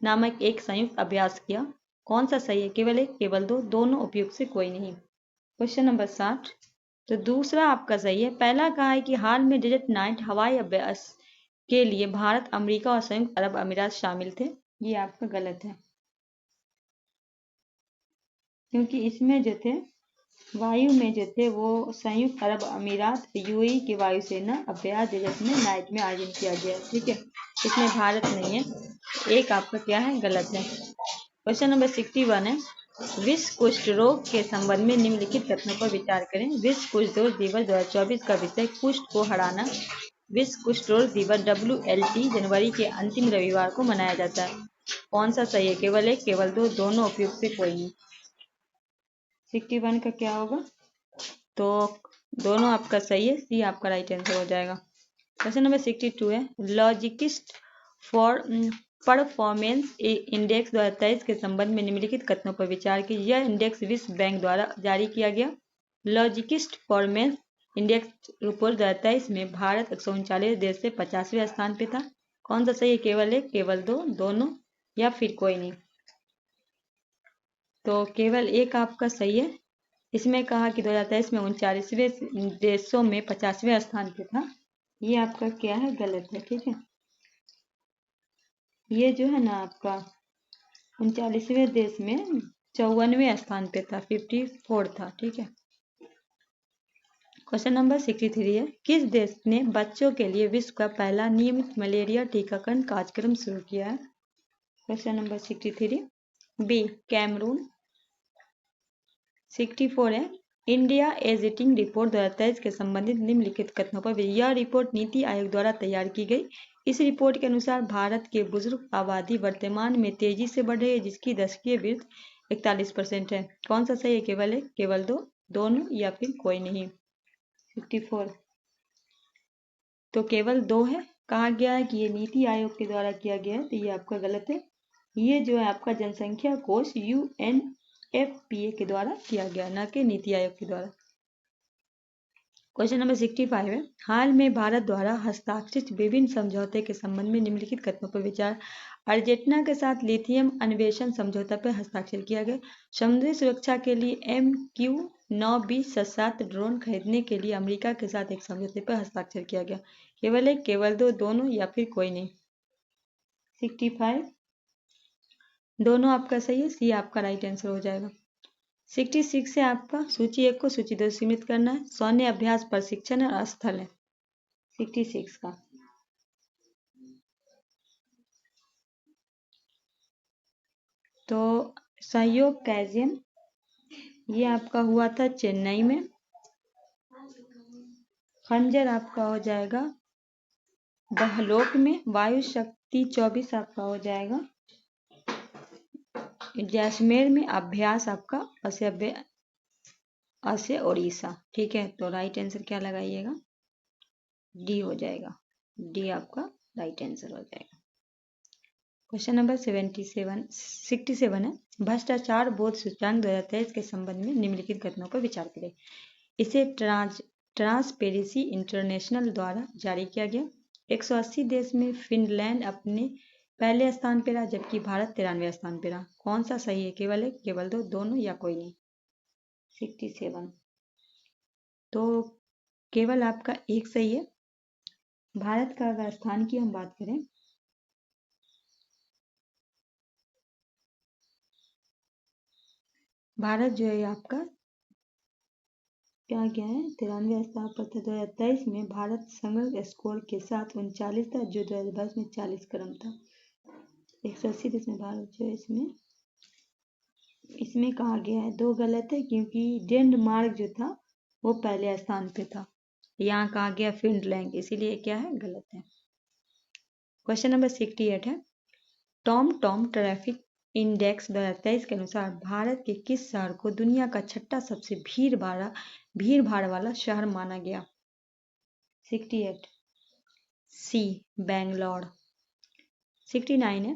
नामक एक संयुक्त अभ्यास किया। कौन सा सही है? केवल एक, केवल दो, दोनों उपयुक्त से कोई नहीं। क्वेश्चन नंबर 60, तो दूसरा आपका सही है। पहला कहा है कि हाल में डेजर्ट नाइट हवाई अभ्यास के लिए भारत, अमेरिका और संयुक्त अरब अमीरात शामिल थे। ये आपका गलत है, क्योंकि इसमें जो थे वायु में जो थे वो संयुक्त अरब अमीरात UAE की वायुसेना अभ्यास डेजर्ट में नाइट में आयोजन किया गया, ठीक है। इसमें भारत नहीं है, एक आपका क्या है? गलत है। क्वेश्चन नंबर 61 है, विश्व कुष्ठ रोग के संबंध में निम्नलिखित कथनों पर विचार करें। विश्व कुष्ठ रोग दिवस 2024 का विषय कुष्ठ को हराना। विश्व कुष्ठ रोग दिवस WLT जनवरी के अंतिम रविवार को मनाया जाता है। कौन सा सही है? केवल एक, केवल दो, दोनों उपयुक्त से कोई नहीं। 61 का क्या होगा? तो दोनों आपका सही है, सी आपका राइट आंसर हो जाएगा। क्वेश्चन नंबर 62 है, लॉजिस्टिक्स फॉर परफॉर्मेंस इंडेक्स 2023 के संबंध में निम्नलिखित कथनों पर विचार कीजिए। यह इंडेक्स विश्व बैंक द्वारा जारी किया गया। लॉजिस्टिक्स परफॉर्मेंस इंडेक्स रिपोर्ट 2023 में भारत 139 देश से 50वें स्थान पे था। कौन सा सही है? केवल एक, केवल दो, दोनों या फिर कोई नहीं। तो केवल एक आपका सही है। इसमें कहा कि 2023 में 39वें देशों में 50वें स्थान पे था। ये आपका क्या है? गलत है, ठीक है। ये जो है ना आपका 39वें देश में 54वें स्थान पे था, 54 था, ठीक है। क्वेश्चन नंबर 63 है, किस देश ने बच्चों के लिए विश्व का पहला नियमित मलेरिया टीकाकरण कार्यक्रम शुरू किया है? Question number 63, B Cameroon. 64 है, इंडिया एजिटिंग रिपोर्ट 2023 के संबंधित निम्नलिखित कथनों पर यह रिपोर्ट नीति आयोग द्वारा तैयार की गई। इस रिपोर्ट के अनुसार भारत के बुजुर्ग आबादी वर्तमान में तेजी से बढ़ रही है, जिसकी दशकीय वृद्धि 41% है। कौन सा सही है? केवल एक, केवल दो, दोनों या फिर कोई नहीं। 54, तो केवल दो है। कहा गया है कि ये नीति आयोग के द्वारा किया गया है, तो ये आपका गलत है। ये जो है आपका जनसंख्या कोष UNFPA के द्वारा किया गया, न कि नीति आयोग के द्वारा। क्वेश्चन नंबर 65 है, हाल में भारत द्वारा हस्ताक्षरित विभिन्न समझौते के संबंध में निम्नलिखित कथनों पर विचार। अर्जेंटीना के साथ लिथियम अन्वेषण समझौता पर हस्ताक्षर किया गया। समुद्री सुरक्षा के लिए MQ-9B सशस्त्र ड्रोन खरीदने के लिए अमेरिका के साथ एक समझौते पर हस्ताक्षर किया गया। केवल एक, केवल दो, दोनों या फिर कोई नहीं। 65 दोनों आपका सही है, सी आपका राइट आंसर हो जाएगा। 66 है आपका, सूची 1 को सूची 2 सीमित करना है। सैन्य अभ्यास प्रशिक्षण और स्थल है 66 का। तो सहयोग कैजियन ये आपका हुआ था चेन्नई में। खंजर आपका हो जाएगा बहलोक में। वायु शक्ति 24 आपका हो जाएगा जैसलमेर में। अभ्यास आपका असे ओडिशा। ठीक है, तो राइट आंसर क्या लगाइएगा? डी हो जाएगा। डी आपका राइट आंसर हो जाएगा। क्वेश्चन नंबर 67 है, भ्रष्टाचार बोध सूचकांक 2023 के संबंध में निम्नलिखित कथनों पर विचार करें। इसे ट्रांसपेरेंसी इंटरनेशनल द्वारा जारी किया गया। 180 देश में फिनलैंड अपने पहले स्थान पर रहा, जबकि भारत 93वें स्थान पर रहा। कौन सा सही है? केवल एक, केवल दो, दोनों या कोई नहीं। 67 तो केवल आपका एक सही है। भारत का अगर स्थान की हम बात करें, भारत जो है आपका क्या गया है 93वें स्थान पर था। 2023 में भारत समग्र स्कोर के साथ 39 था, जो 2022 में 40 क्रम था। 180 देश में भारत जो है इसमें कहा गया है, दो गलत है, क्योंकि डेनमार्क जो था वो पहले स्थान पे था। यहाँ कहा गया फिनलैंड, इसीलिए क्या है? गलत है। क्वेश्चन नंबर 68 है, टॉम ट्रैफिक इंडेक्स 2023 के अनुसार भारत के किस शहर को दुनिया का छठा सबसे भीड़ भाड़ वाला शहर माना गया? 68 सी बेंगलोर। 69 है,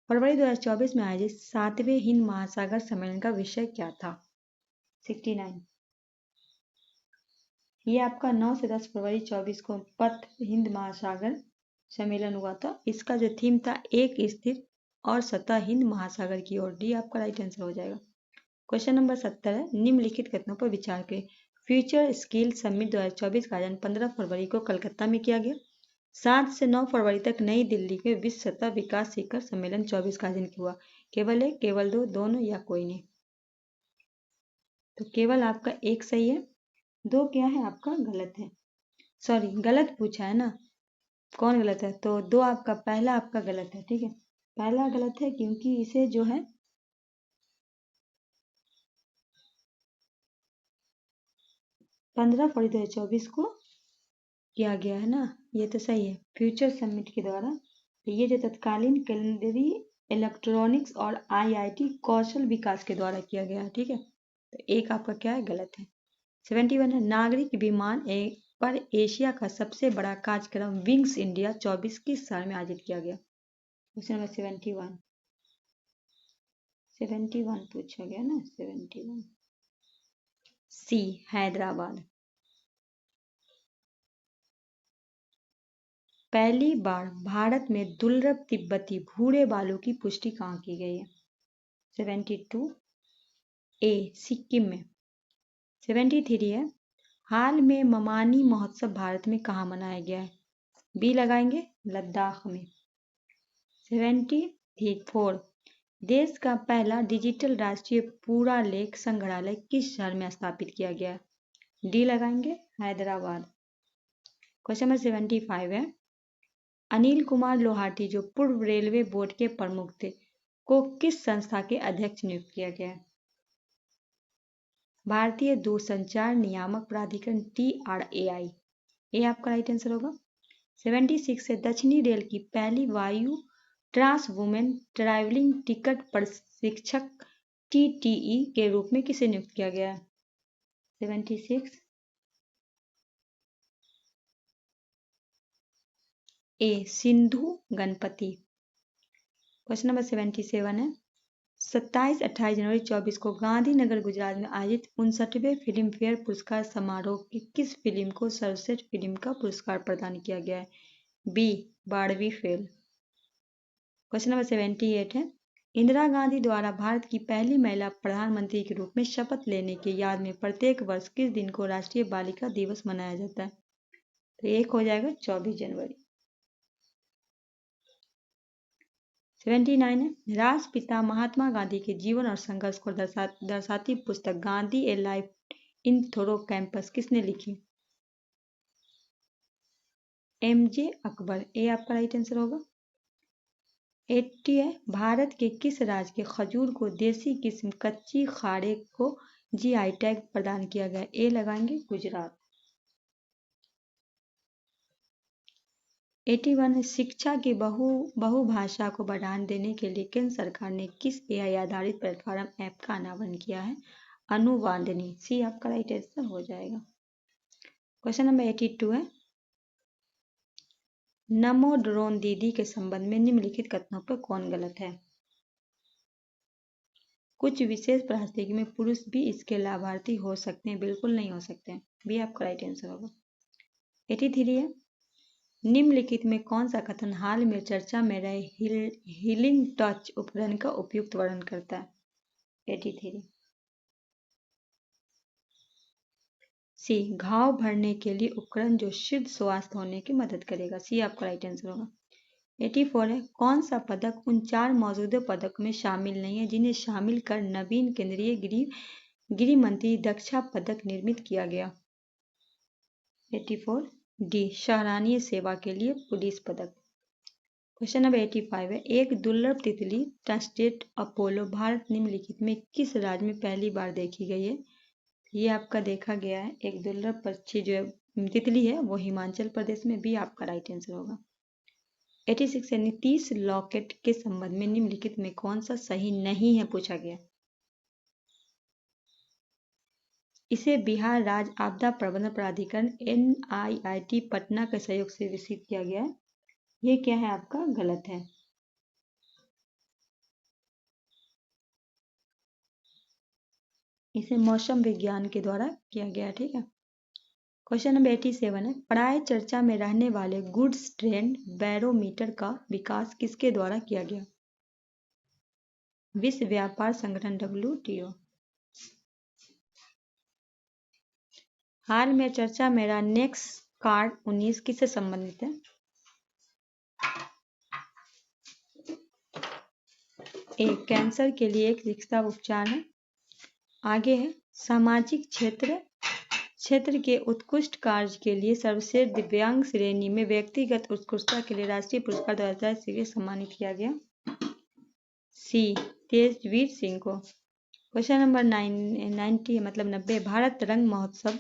फरवरी 2024 में आयोजित 7वें हिंद महासागर सम्मेलन का विषय क्या था? 69 ये आपका 9 से 10 फरवरी 24 को पथ हिंद महासागर सम्मेलन हुआ था। इसका जो थीम था, एक स्थिर और सतह हिंद महासागर की ओर। डी आपका राइट आंसर हो जाएगा। क्वेश्चन नंबर 70 है, निम्नलिखित कथनों पर विचार करें। फ्यूचर स्किल समिट 2024 का आयोजन 15 फरवरी को कलकत्ता में किया गया। 7 से 9 फरवरी तक नई दिल्ली में विश्व सतह विकास शिखर सम्मेलन 24 का आयोजन हुआ। केवल एक, केवल दो, दोनों या कोई नहीं। तो केवल आपका एक सही है, दो क्या है आपका गलत है। सॉरी, गलत पूछा है ना, कौन गलत है? तो दो आपका, पहला आपका गलत है। ठीक है, पहला गलत है क्योंकि इसे जो है 15 फरवरी 2024 को किया गया है ना, ये तो सही है, फ्यूचर समिट के द्वारा। तो ये जो तत्कालीन केंद्रीय इलेक्ट्रॉनिक्स और IIT कौशल विकास के द्वारा किया गया है। ठीक है, तो एक आपका क्या है? गलत है। 71 है, नागरिक विमान पर एशिया का सबसे बड़ा कार्यक्रम विंग्स इंडिया 24 किस साल में आयोजित किया गया? क्वेश्चन नंबर 71 पूछा गया ना, 71 सी हैदराबाद। पहली बार भारत में दुर्लभ तिब्बती भूरे बालू की पुष्टि कहाँ की गई है? 72 ए सिक्किम में। 73 है, हाल में ममानी महोत्सव भारत में कहाँ मनाया गया है? बी लगाएंगे, लद्दाख में। 74 देश का पहला डिजिटल राष्ट्रीय पुरालेख संग्रहालय किस शहर में स्थापित किया गया है? डी लगाएंगे, हैदराबाद। क्वेश्चन नंबर 75 है, अनिल कुमार लोहाटी जो पूर्व रेलवे बोर्ड के प्रमुख थे, को किस संस्था के अध्यक्ष नियुक्त किया गया है? भारतीय दूरसंचार नियामक प्राधिकरण TRAI। ये आपका राइट आंसर होगा। 76 से दक्षिणी रेल की पहली वायु ट्रांस वुमेन ट्रैवलिंग टिकट प्रशिक्षक TTE के रूप में किसे नियुक्त किया गया है? 76 ए सिंधु गणपति। क्वेश्चन नंबर 77 है, 27-28 जनवरी 24 को गांधीनगर गुजरात में आयोजित 59वें फिल्म फेयर पुरस्कार समारोह की किस फिल्म को सर्वश्रेष्ठ फिल्म का पुरस्कार प्रदान किया गया है? B. Barbie fail. Question number 78 है, इंदिरा गांधी द्वारा भारत की पहली महिला प्रधानमंत्री के रूप में शपथ लेने की याद में प्रत्येक वर्ष किस दिन को राष्ट्रीय बालिका दिवस मनाया जाता है? तो एक हो जाएगा 24 जनवरी। 79 है, राष्ट्रपिता महात्मा गांधी के जीवन और संघर्ष को दर्शाती पुस्तक Gandhi a life in three campaigns किसने लिखी? एमजे अकबर। ए आपका राइट आंसर होगा। 80 है, भारत के किस राज्य के खजूर को देसी किस्म कच्ची खाड़े को जीआई टैग प्रदान किया गया? ए लगाएंगे गुजरात। 81 है, शिक्षा की बहुभाषा को बढ़ावा देने के लिए केंद्र सरकार ने किस एआई आधारित प्लेटफॉर्म ऐप का अनावरण किया है? अनुवादनी। सी आपका राइट आंसर हो जाएगा। क्वेश्चन नंबर 82 है, नमो ड्रोन दीदी के संबंध में निम्नलिखित कथनों पर कौन गलत है? कुछ विशेष परिस्थिति में पुरुष भी इसके लाभार्थी हो सकते हैं, बिल्कुल नहीं हो सकते। भी आपका राइट आंसर होगा। 83 है, निम्नलिखित में कौन सा कथन हाल में चर्चा में रहे हीलिंग टच उपकरण का उपयुक्त वर्णन करता है? 83। सी, घाव भरने के लिए उपकरण जो शुद्ध स्वास्थ्य होने की मदद करेगा। सी आपका राइट आंसर होगा। 84 है, कौन सा पदक उन 4 मौजूदा पदकों में शामिल नहीं है जिन्हें शामिल कर नवीन केंद्रीय गृह मंत्री रक्षा पदक निर्मित किया गया? 84 डी, सराहनीय सेवा के लिए पुलिस पदक। क्वेश्चन नंबर 85 है, एक दुर्लभ तितली ट्रांसटेट अपोलो भारत निम्नलिखित में किस राज्य में पहली बार देखी गई है? ये आपका देखा गया है, एक दुर्लभ पक्षी जो तितली है वो हिमाचल प्रदेश में। भी आपका राइट आंसर होगा। 86 है, नीतीश लॉकेट के संबंध में निम्नलिखित में कौन सा सही नहीं है पूछा गया? इसे बिहार राज्य आपदा प्रबंधन प्राधिकरण NIIT पटना के सहयोग से विकसित किया गया है। ये क्या है आपका? गलत है। इसे मौसम विज्ञान के द्वारा किया गया है। ठीक है। क्वेश्चन नंबर 87 है, प्राय चर्चा में रहने वाले गुड्स ट्रेंड बैरोमीटर का विकास किसके द्वारा किया गया? विश्व व्यापार संगठन WTO। हाल में चर्चा में रहा नेक्स कार्ड 19 किससे संबंधित है? ए, कैंसर के लिए एक चिकित्सा उपचार है। आगे है, सामाजिक क्षेत्र के उत्कृष्ट कार्य के लिए सर्वश्रेष्ठ दिव्यांग श्रेणी में व्यक्तिगत उत्कृष्टता के लिए राष्ट्रीय पुरस्कार 2023 से सम्मानित किया गया। सी, तेजवीर सिंह को। क्वेश्चन नंबर 90 मतलब 90, भारत रंग महोत्सव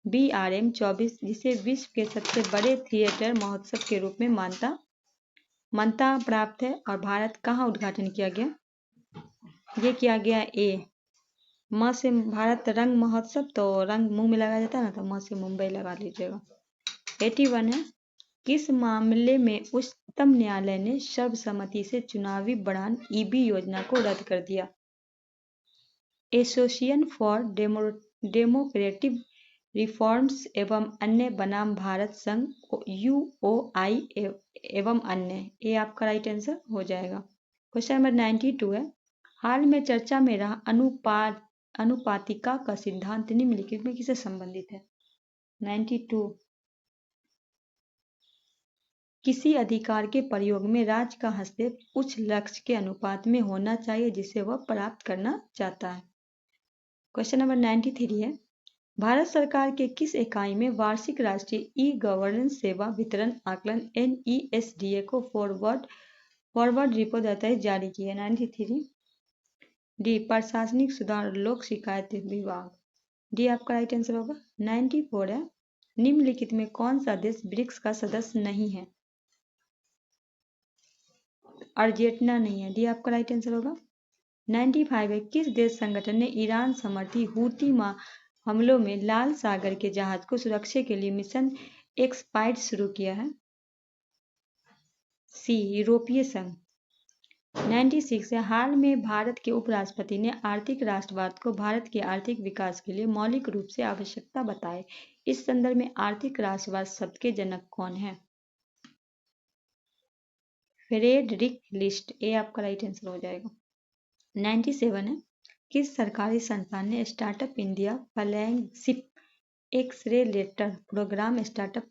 BRM 24 जिसे विश्व के सबसे बड़े थिएटर महोत्सव के रूप में मान्यता प्राप्त है और भारत कहाँ उद्घाटन किया गया? ये किया गया ए, म से भारत रंग महोत्सव, तो रंग मुंह में लगाया जाता है ना, तो म से मुंबई लगा लीजिएगा। 81 है, किस मामले में उच्चतम न्यायालय ने सर्वसम्मति से चुनावी बॉन्ड EB योजना को रद्द कर दिया? एसोसिएशन फॉर डेमोक्रेटिक रिफॉर्म्स एवं अन्य बनाम भारत संघ UOI एवं अन्य। ये आपका राइट आंसर हो जाएगा। क्वेश्चन नंबर 92 है, हाल में चर्चा में रहा अनुपातिका का सिद्धांत निम्नलिखित में किससे संबंधित है? 92, किसी अधिकार के प्रयोग में राज्य का हस्तक्षेप उच्च लक्ष्य के अनुपात में होना चाहिए जिसे वह प्राप्त करना चाहता है। क्वेश्चन नंबर 93 है, भारत सरकार के किस इकाई में वार्षिक राष्ट्रीय ई-गवर्नेंस सेवा वितरण आकलन NESDA को फॉरवर्ड रिपोर्ट दस्तावेज जारी की है? 93 डी, प्रशासनिक सुधार और लोक शिकायत विभाग। डी आपका राइट आंसर होगा। 94 है, निम्नलिखित में कौन सा देश ब्रिक्स का सदस्य नहीं है? अर्जेंटीना नहीं है। डी आपका राइट आंसर होगा। 95 है, किस देश संगठन ने ईरान समर्थी हूती हमलों में लाल सागर के जहाज को सुरक्षा के लिए मिशन एक्सपाइड शुरू किया है? सी, यूरोपीय संघ। 96 है। हाल में भारत के उपराष्ट्रपति ने आर्थिक राष्ट्रवाद को भारत के आर्थिक विकास के लिए मौलिक रूप से आवश्यकता बताए। इस संदर्भ में आर्थिक राष्ट्रवाद शब्द के जनक कौन है? Frederick list. ए आपका राइट आंसर हो जाएगा। 97 है। किस सरकारी संस्थान ने startup India flagship accelerator program startup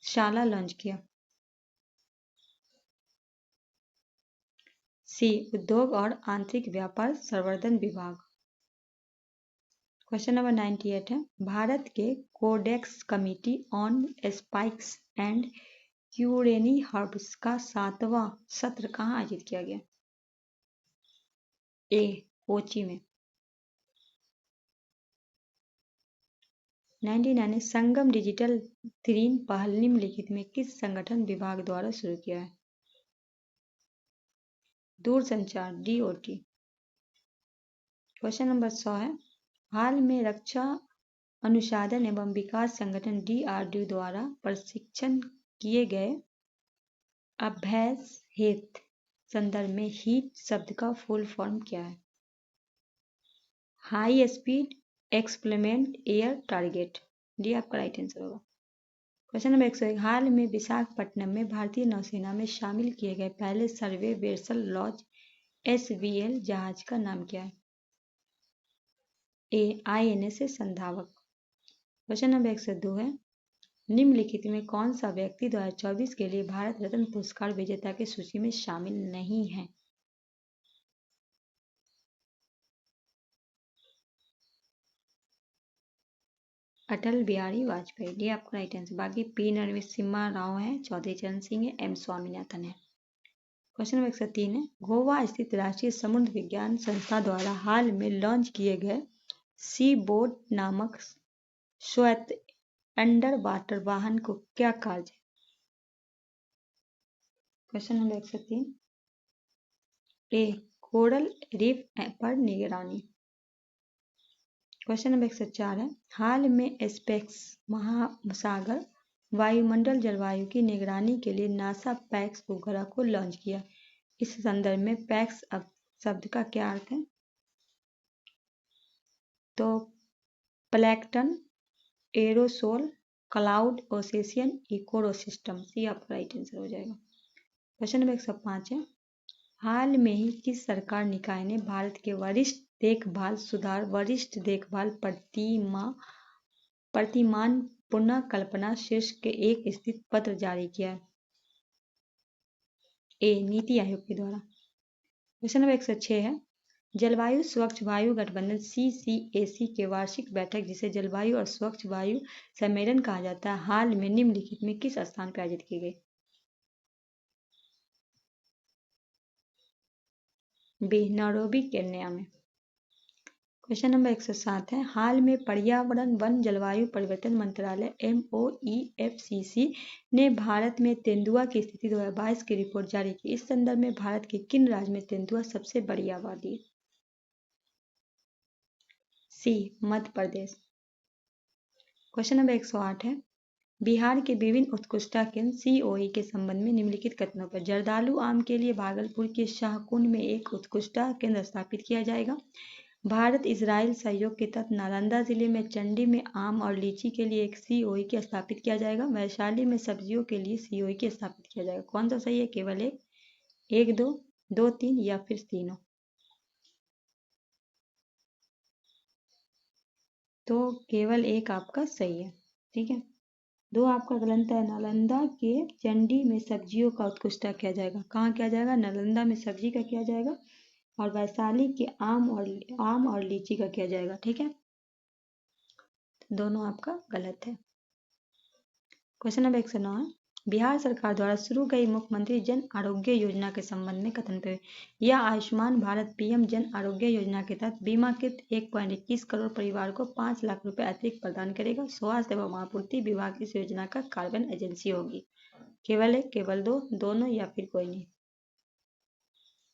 Shala launch किया? सी उद्योग और आंतरिक व्यापार संवर्धन विभाग। क्वेश्चन नंबर 98 है। भारत के codex committee on spices and culinary herbs का 7वां सत्र कहाँ आयोजित किया गया? ए कोची में। 99 संगम डिजिटल 3 पहल निम्नलिखित में किस संगठन विभाग द्वारा शुरू किया है? दूरसंचार DOT। क्वेश्चन नंबर 100 है। हाल में रक्षा अनुसंधान एवं विकास संगठन DRDO द्वारा प्रशिक्षण किए गए अभ्यास हेतु संदर्भ में हीट शब्द का फुल फॉर्म क्या है? High speed exploration air target. D आपका राइट आंसर होगा। Question number 101। हाल में विशाखापट्टनम में भारतीय नौसेना में शामिल किए गए पहले सर्वे वेसल लॉन्च SVL जहाज का नाम क्या है? ए INS संधावक। क्वेश्चन नंबर 102 है। निम्नलिखित में कौन सा व्यक्ति 2024 के लिए भारत रत्न पुरस्कार विजेता की सूची में शामिल नहीं है? अटल बिहारी वाजपेयी। डी आपका राइट आंसर। बाकी P नरसिम्हा राव है, चौधरी चरण सिंह है, M स्वामीनाथन है। क्वेश्चन नंबर 103 है। गोवा स्थित राष्ट्रीय समुद्र विज्ञान संस्था द्वारा हाल में लॉन्च किए गए सी बोट नामक स्वायत्त अंडर वाटर वाहन को क्या कार्य है? Question number 103। ए कोरल रीफ पर निगरानी। क्वेश्चन नंबर 104 है। हाल में स्पेक्स महासागर वायुमंडल जलवायु की निगरानी के लिए नासा पैक्स उपग्रह को लॉन्च किया। इस संदर्भ में पैक्स शब्द का क्या अर्थ है? तो प्लैंकटन, एरोसोल, क्लाउड, ओसेशियन, इकोसिस्टम। सी आपका राइट आंसर हो जाएगा। क्वेश्चन नंबर 105 है। हाल में ही किस सरकार निकाय ने भारत के वरिष्ठ देखभाल सुधार वरिष्ठ देखभाल प्रतिमान पुनः कल्पना शीर्षक के एक स्थित पत्र जारी किया है? ए नीति आयोग के द्वारा। क्वेश्चन नंबर 106 है। जलवायु स्वच्छ वायु गठबंधन CCAC के वार्षिक बैठक जिसे जलवायु और स्वच्छ वायु सम्मेलन कहा जाता है हाल में निम्नलिखित में किस स्थान पर आयोजित की गई? बी नैरोबी केन्या में। क्वेश्चन नंबर 107 है। हाल में पर्यावरण वन जलवायु परिवर्तन मंत्रालय MOEFCC ने भारत में तेंदुआ की स्थिति 2022 की रिपोर्ट जारी की। इस संदर्भ में भारत के किन राज्य में तेंदुआ सबसे बड़ी आबादी है? सी मध्य प्रदेश। क्वेश्चन नंबर 108 है। बिहार के विभिन्न उत्कृष्टता केंद्र COE के संबंध में निम्नलिखित कथनों पर जर्दालू आम के लिए भागलपुर के शाहकुंड में एक उत्कृष्टता केंद्र स्थापित किया जाएगा। भारत इजराइल सहयोग के तहत नालंदा जिले में चंडी में आम और लीची के लिए एक COE के स्थापित किया जाएगा। वैशाली में सब्जियों के लिए COE के स्थापित किया जाएगा। कौन सा सही है? केवल एक, दो, 2, 3 या फिर तीनों? तो केवल एक आपका सही है। ठीक है, 2 आपका गलत है। नालंदा के चंडी में सब्जियों का उत्कृष्टता किया जाएगा। कहाँ किया जाएगा? नालंदा में सब्जी का किया जाएगा और वैशाली के आम और लीची का किया जाएगा। ठीक है, दोनों आपका गलत है। क्वेश्चन नंबर 109 है। बिहार सरकार द्वारा शुरू गई मुख्यमंत्री जन आरोग्य योजना के संबंध में कथन करें। यह आयुष्मान भारत PM जन आरोग्य योजना के तहत बीमाकृत 1.21 करोड़ परिवार को 5 लाख रुपए अतिरिक्त प्रदान करेगा। स्वास्थ्य एवं आपूर्ति विभाग इस योजना का कार्यान्वयन एजेंसी होगी। केवल एक, केवल दो, दोनों या फिर कोई नहीं?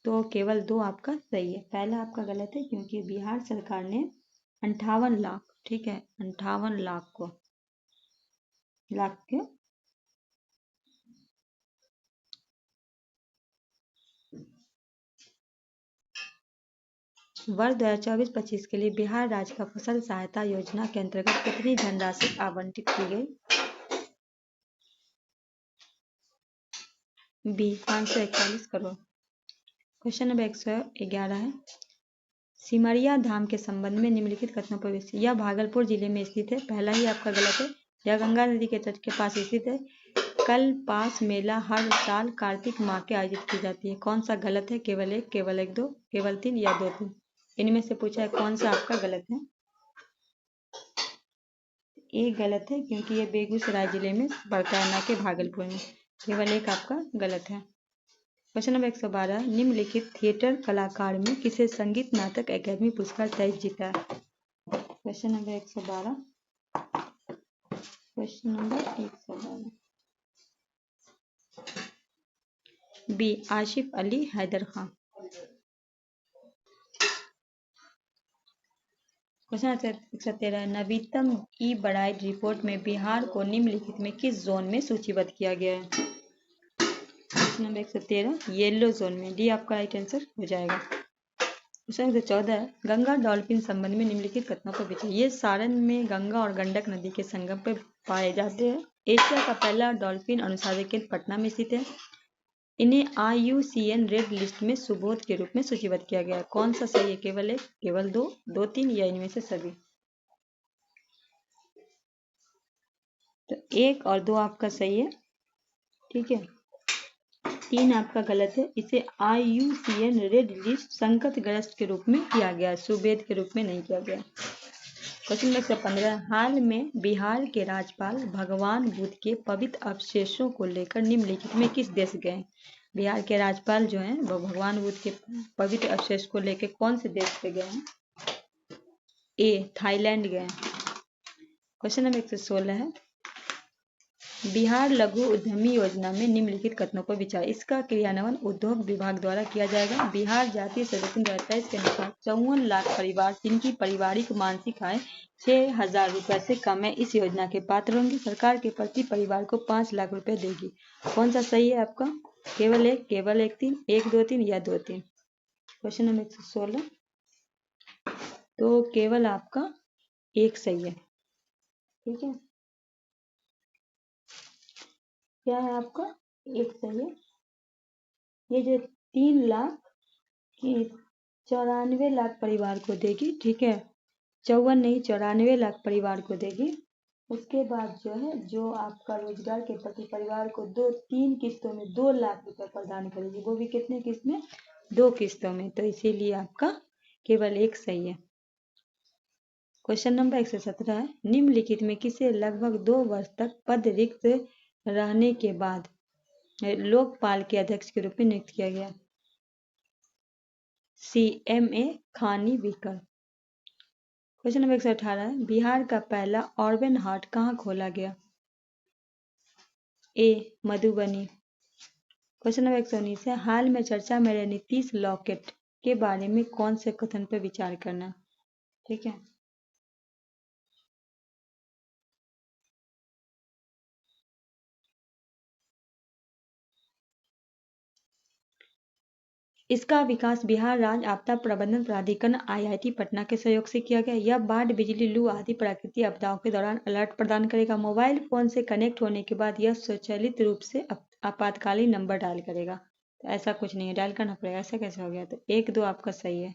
तो केवल 2 आपका सही है। पहला आपका गलत है क्योंकि बिहार सरकार ने 58 लाख, ठीक है, 58 लाख के वर्ष 2024-25 के लिए बिहार राज्य का फसल सहायता योजना के अंतर्गत कितनी धनराशि आवंटित की गई? बी 541 करोड़। क्वेश्चन नंबर 111 है, सिमरिया धाम के संबंध में निम्नलिखित कथनों पर विचार। यह भागलपुर जिले में स्थित है, पहला ही आपका गलत है। यह गंगा नदी के तट के पास स्थित है। कल्पास मेला हर साल कार्तिक माह के आयोजित की जाती है। कौन सा गलत है? केवल एक, केवल एक, दो, केवल तीन या दो तीन? इनमें से पूछा है कौन सा आपका गलत है? एक गलत है क्योंकि ये बेगूसराय जिले में पड़ता है, ना कि भागलपुर में। केवल एक आपका गलत है। क्वेश्चन नंबर 112, निम्नलिखित थिएटर कलाकार में किसे संगीत नाटक अकादमी पुरस्कार 23 जीता है? Question number 112, question number 112, B Asif Ali Haider Khan. Question 113, नवीनतम ई बराइड रिपोर्ट में बिहार को निम्नलिखित में किस जोन में सूचीबद्ध किया गया है? क्वेश्चन नंबर 113, येलो जोन में। डी आपका राइट आंसर हो जाएगा। क्वेश्चन 114, गंगा डॉल्फिन संबंध में निम्नलिखित कथनों पर विचार। ये सारण में गंगा और गंडक नदी के संगम पर पाए जाते हैं। एशिया का पहला डॉल्फिन अनुसंधान केंद्र पटना में स्थित है। इन्हें IUCN रेड लिस्ट में सुबोध के रूप में सूचीबद्ध किया गया है। कौन सा सही है? केवल एक, केवल दो, दो तीन या इनमें से सभी? तो एक और दो आपका सही है, ठीक है। तीन आपका गलत है। इसे IUCN रेड लिस्ट संकटग्रस्त के रूप में किया गया, सुबेद के रूप में नहीं किया गया। क्वेश्चन नंबर 115, हाल में बिहार के राज्यपाल भगवान बुद्ध के पवित्र अवशेषों को लेकर निम्नलिखित में किस देश गए? बिहार के राज्यपाल जो हैं वो भगवान बुद्ध के पवित्र अवशेष को लेकर कौन से देश पे गए हैं? ए थाईलैंड गए। क्वेश्चन नंबर 116 है, बिहार लघु उद्यमी योजना में निम्नलिखित कथनों पर विचार। इसका क्रियान्वयन उद्योग विभाग द्वारा किया जाएगा। बिहार जातीय सर्वेक्षण 2023 के अनुसार 54 लाख परिवार जिनकी पारिवारिक मासिक आय 6,000 रुपए से कम है इस योजना के पात्र होंगे। सरकार के प्रति परिवार को 5 लाख रुपए देगी। कौन सा सही है आपका? केवल एक, केवल एक, तीन, एक, दो, तीन या दो, तीन? क्वेश्चन नंबर 116, तो केवल आपका एक सही है, ठीक है। क्या है आपका? एक सही है। ये जो 3,94 लाख परिवार को देगी, ठीक है। 54 नहीं, 94 लाख परिवार को देगी। उसके बाद जो है, जो आपका रोजगार के प्रति परिवार को 3 किस्तों में 2 लाख रुपए प्रदान करेगी, वो भी कितने किस्त में? 2 किस्तों में। तो इसीलिए आपका केवल एक सही है। क्वेश्चन नंबर 117 है, निम्नलिखित में किसे लगभग 2 वर्ष तक पद रिक्त रहने के बाद लोकपाल के अध्यक्ष के रूप में नियुक्त किया गया? CMA खानीविकर। क्वेश्चन नंबर 118 है, बिहार का पहला ऑर्बन हाट कहाँ खोला गया? ए मधुबनी। क्वेश्चन नंबर 119 है, हाल में चर्चा में रहे नीतीश लॉकेट के बारे में कौन से कथन पर विचार करना? ठीक है। इसका विकास बिहार राज्य आपदा प्रबंधन प्राधिकरण IIT पटना के सहयोग से किया गया। यह बाढ़, बिजली, लू आदि प्राकृतिक आपदाओं के दौरान अलर्ट प्रदान करेगा। मोबाइल फोन से कनेक्ट होने के बाद यह स्वचालित रूप से आपातकालीन नंबर डायल करेगा। तो ऐसा कुछ नहीं है, डायल करना पड़ेगा। ऐसा कैसे हो गया? तो एक, दो आपका सही है।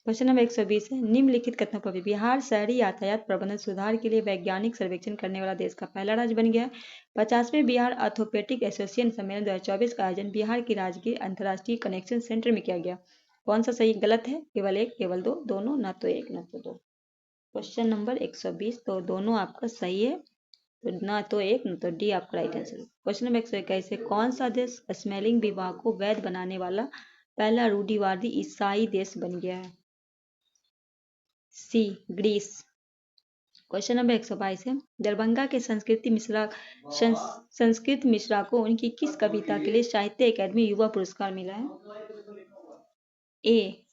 क्वेश्चन नंबर 120 है, निम्नलिखित कथनों पर बिहार शहरी यातायात प्रबंधन सुधार के लिए वैज्ञानिक सर्वेक्षण करने वाला देश का पहला राज्य बन गया है। 50वें बिहार ऑर्थोपेडिक एसोसिएशन सम्मेलन 2024 का आयोजन बिहार के राजकीय अंतर्राष्ट्रीय कनेक्शन सेंटर में किया गया। कौन सा सही? गलत है। केवल एक, केवल दो, दोनों, ना तो एक ना तो दो। क्वेश्चन नंबर 120, तो दोनों आपका सही है, तो ना तो एक ना तो डी आपका राइट आंसर। क्वेश्चन नंबर 121 है, कौन सा देश स्मेलिंग विवाह को वैध बनाने वाला पहला रूढ़िवादी ईसाई देश बन गया है? सी ग्रीस। क्वेश्चन नंबर 122 है, दरभंगा के संस्कृत मिश्रा को उनकी किस कविता के लिए साहित्य अकादमी युवा पुरस्कार मिला है? ए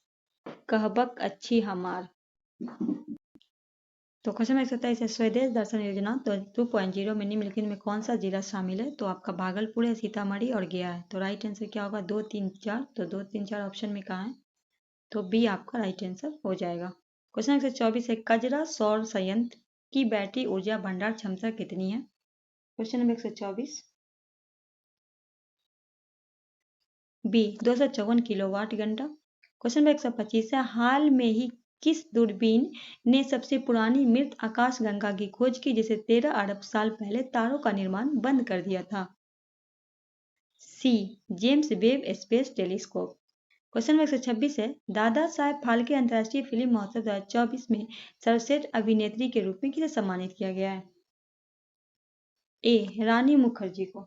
कहबक अच्छी हमार। तो क्वेश्चन नंबर 127 है, स्वदेश दर्शन योजना तो 2.0 में निम्नलिखित में कौन सा जिला शामिल है? तो आपका भागलपुर है, सीतामढ़ी और गया है। तो राइट आंसर क्या होगा? 2, 3, 4। तो 2, 3, 4 ऑप्शन में कहाँ है? तो बी आपका राइट आंसर हो जाएगा। क्वेश्चन नंबर 24 है, कजरा सौर संयंत्र की बैटरी ऊर्जा भंडार क्षमता कितनी है? क्वेश्चन नंबर 124 बी 254 किलोवाट घंटा। क्वेश्चन नंबर 125 है, हाल में ही किस दूरबीन ने सबसे पुरानी मृत आकाशगंगा की खोज की जिसे 13 अरब साल पहले तारों का निर्माण बंद कर दिया था? C James Webb space telescope. Question number 126 है, दादा साहेब फाल्के अंतर्राष्ट्रीय फिल्म महोत्सव 2024 में सर्वश्रेष्ठ अभिनेत्री के रूप में किसे सम्मानित किया गया है? ए रानी मुखर्जी को।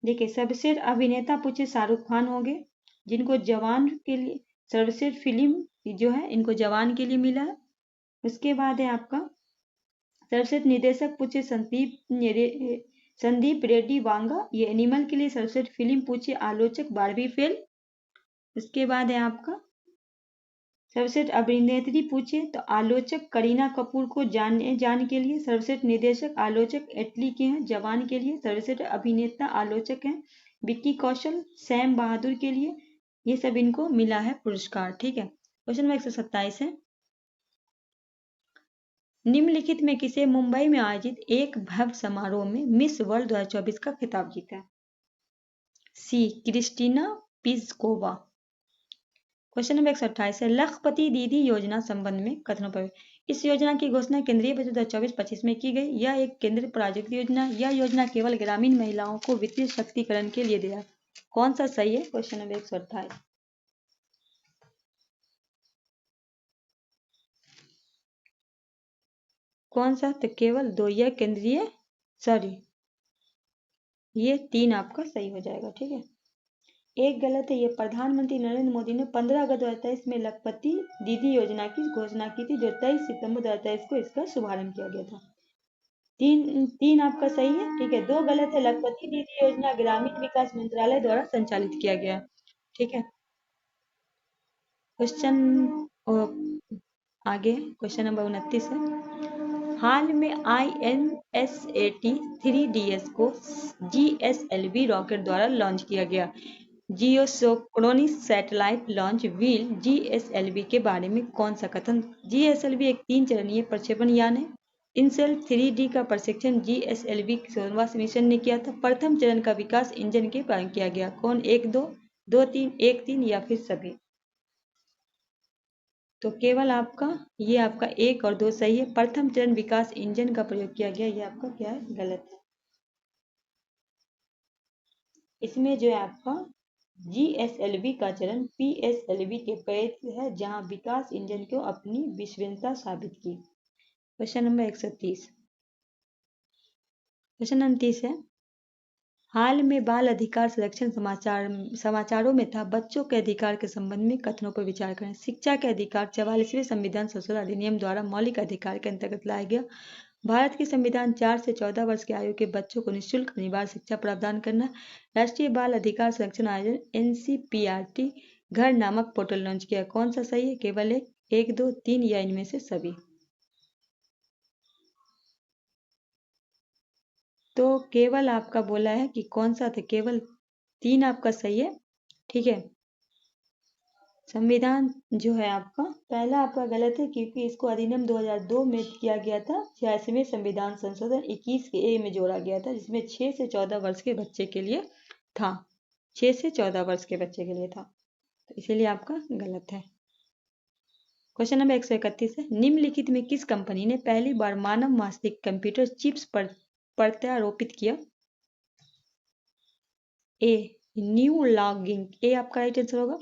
देखिए, सर्वश्रेष्ठ अभिनेता पूछे शाहरुख खान हो गए, जिनको जवान के लिए सर्वश्रेष्ठ फिल्म जो है इनको जवान के लिए मिला है। उसके बाद है आपका सर्वश्रेष्ठ निर्देशक पूछे संदीप रेड्डी वांगा, ये एनिमल के लिए। सर्वश्रेष्ठ फिल्म पूछे आलोचक बार्बी फेल। उसके बाद है आपका सर्वश्रेष्ठ अभिनेत्री पूछे तो आलोचक करीना कपूर को जान के लिए। सर्वश्रेष्ठ निर्देशक आलोचक एटली के हैं जवान के लिए। सर्वश्रेष्ठ अभिनेता आलोचक हैं विक्की कौशल सैम बहादुर के लिए। ये सब इनको मिला है पुरस्कार, ठीक है। क्वेश्चन नंबर 127 है, निम्नलिखित में किसे मुंबई में आयोजित एक भव्य समारोह में मिस वर्ल्ड 2024 का खिताब जीता है? सी क्रिस्टीना पिस्कोवा। क्वेश्चन नंबर 128 है, लखपति दीदी योजना संबंध में कथनों पर। इस योजना की घोषणा केंद्रीय बजट 2024-25 में की गई। यह एक केंद्र प्रायोजित योजना। यह योजना केवल ग्रामीण महिलाओं को वित्तीय शक्तिकरण के लिए दिया। कौन सा सही है? क्वेश्चन नंबर 128 कौन सा? तो केवल दो, यह केंद्रीय सॉरी ये 3 आपका सही हो जाएगा, ठीक है। एक गलत है, ये प्रधानमंत्री नरेंद्र मोदी ने 15 अगस्त 2023 में लखपति दीदी योजना की घोषणा की थी, जो 23 सितंबर 2023 को इसका शुभारंभ किया गया था। तीन आपका सही है, ठीक है। 2 गलत है, लखपति दीदी योजना ग्रामीण विकास मंत्रालय द्वारा संचालित किया गया, ठीक है। क्वेश्चन आगे क्वेश्चन नंबर 29 है, हाल में INSAT 3DS को GSLV रॉकेट द्वारा लॉन्च किया गया। जियोसोक्रोनिस सैटेलाइट लॉन्च व्हील GSLV के बारे में कौन सा कथन? GSLV एक 3 चरणीय प्रक्षेपण यान है। इनसेल 3D का प्रशिक्षण GSLV 16वां मिशन ने किया था। प्रथम चरण का विकास इंजन के कारण किया गया। कौन? 1 2 2 3 1 3 या फिर सभी? तो केवल आपका ये आपका 1 और 2 सही है। प्रथम चरण विकास इंजन का प्रयोग किया गया, ये आपका क्या है? गलत है। इसमें जो है आपका GSLV का चरण PSLV के पैर है, जहां विकास इंजन को अपनी विश्वसनीयता साबित की। Question number 130। क्वेश्चन नंबर 30 है, हाल में बाल अधिकार संरक्षण समाचारों में था, बच्चों के अधिकार के संबंध में कथनों पर विचार करें। शिक्षा के अधिकार 44वें संविधान संशोधन अधिनियम द्वारा मौलिक अधिकार के अंतर्गत लाया गया। भारत के संविधान 4 से 14 वर्ष की आयु के बच्चों को निःशुल्क अनिवार्य शिक्षा प्रदान करना। राष्ट्रीय बाल अधिकार संरक्षण आयोजन NCPRT घर नामक पोर्टल लॉन्च किया। कौन सा सही है? केवल 1 2 3 या इनमें से सभी? तो केवल आपका बोला है कि कौन सा था? केवल 3 आपका सही है, ठीक है। संविधान जो है आपका पहला आपका गलत है, क्योंकि इसको अधिनियम 2002 में किया गया था। 86वें संविधान संशोधन 21 के ए में जोड़ा गया था, जिसमें 6 से 14 वर्ष के बच्चे के लिए था। 6 से 14 वर्ष के बच्चे के लिए था, तो इसीलिए आपका गलत है। क्वेश्चन नंबर 131 है, निम्नलिखित में किस कंपनी ने पहली बार मानव मस्तिष्क कंप्यूटर चिप्स पर प्रत्यारोपित किया? ए न्यू लॉगिंग, ए आपका राइट आंसर होगा।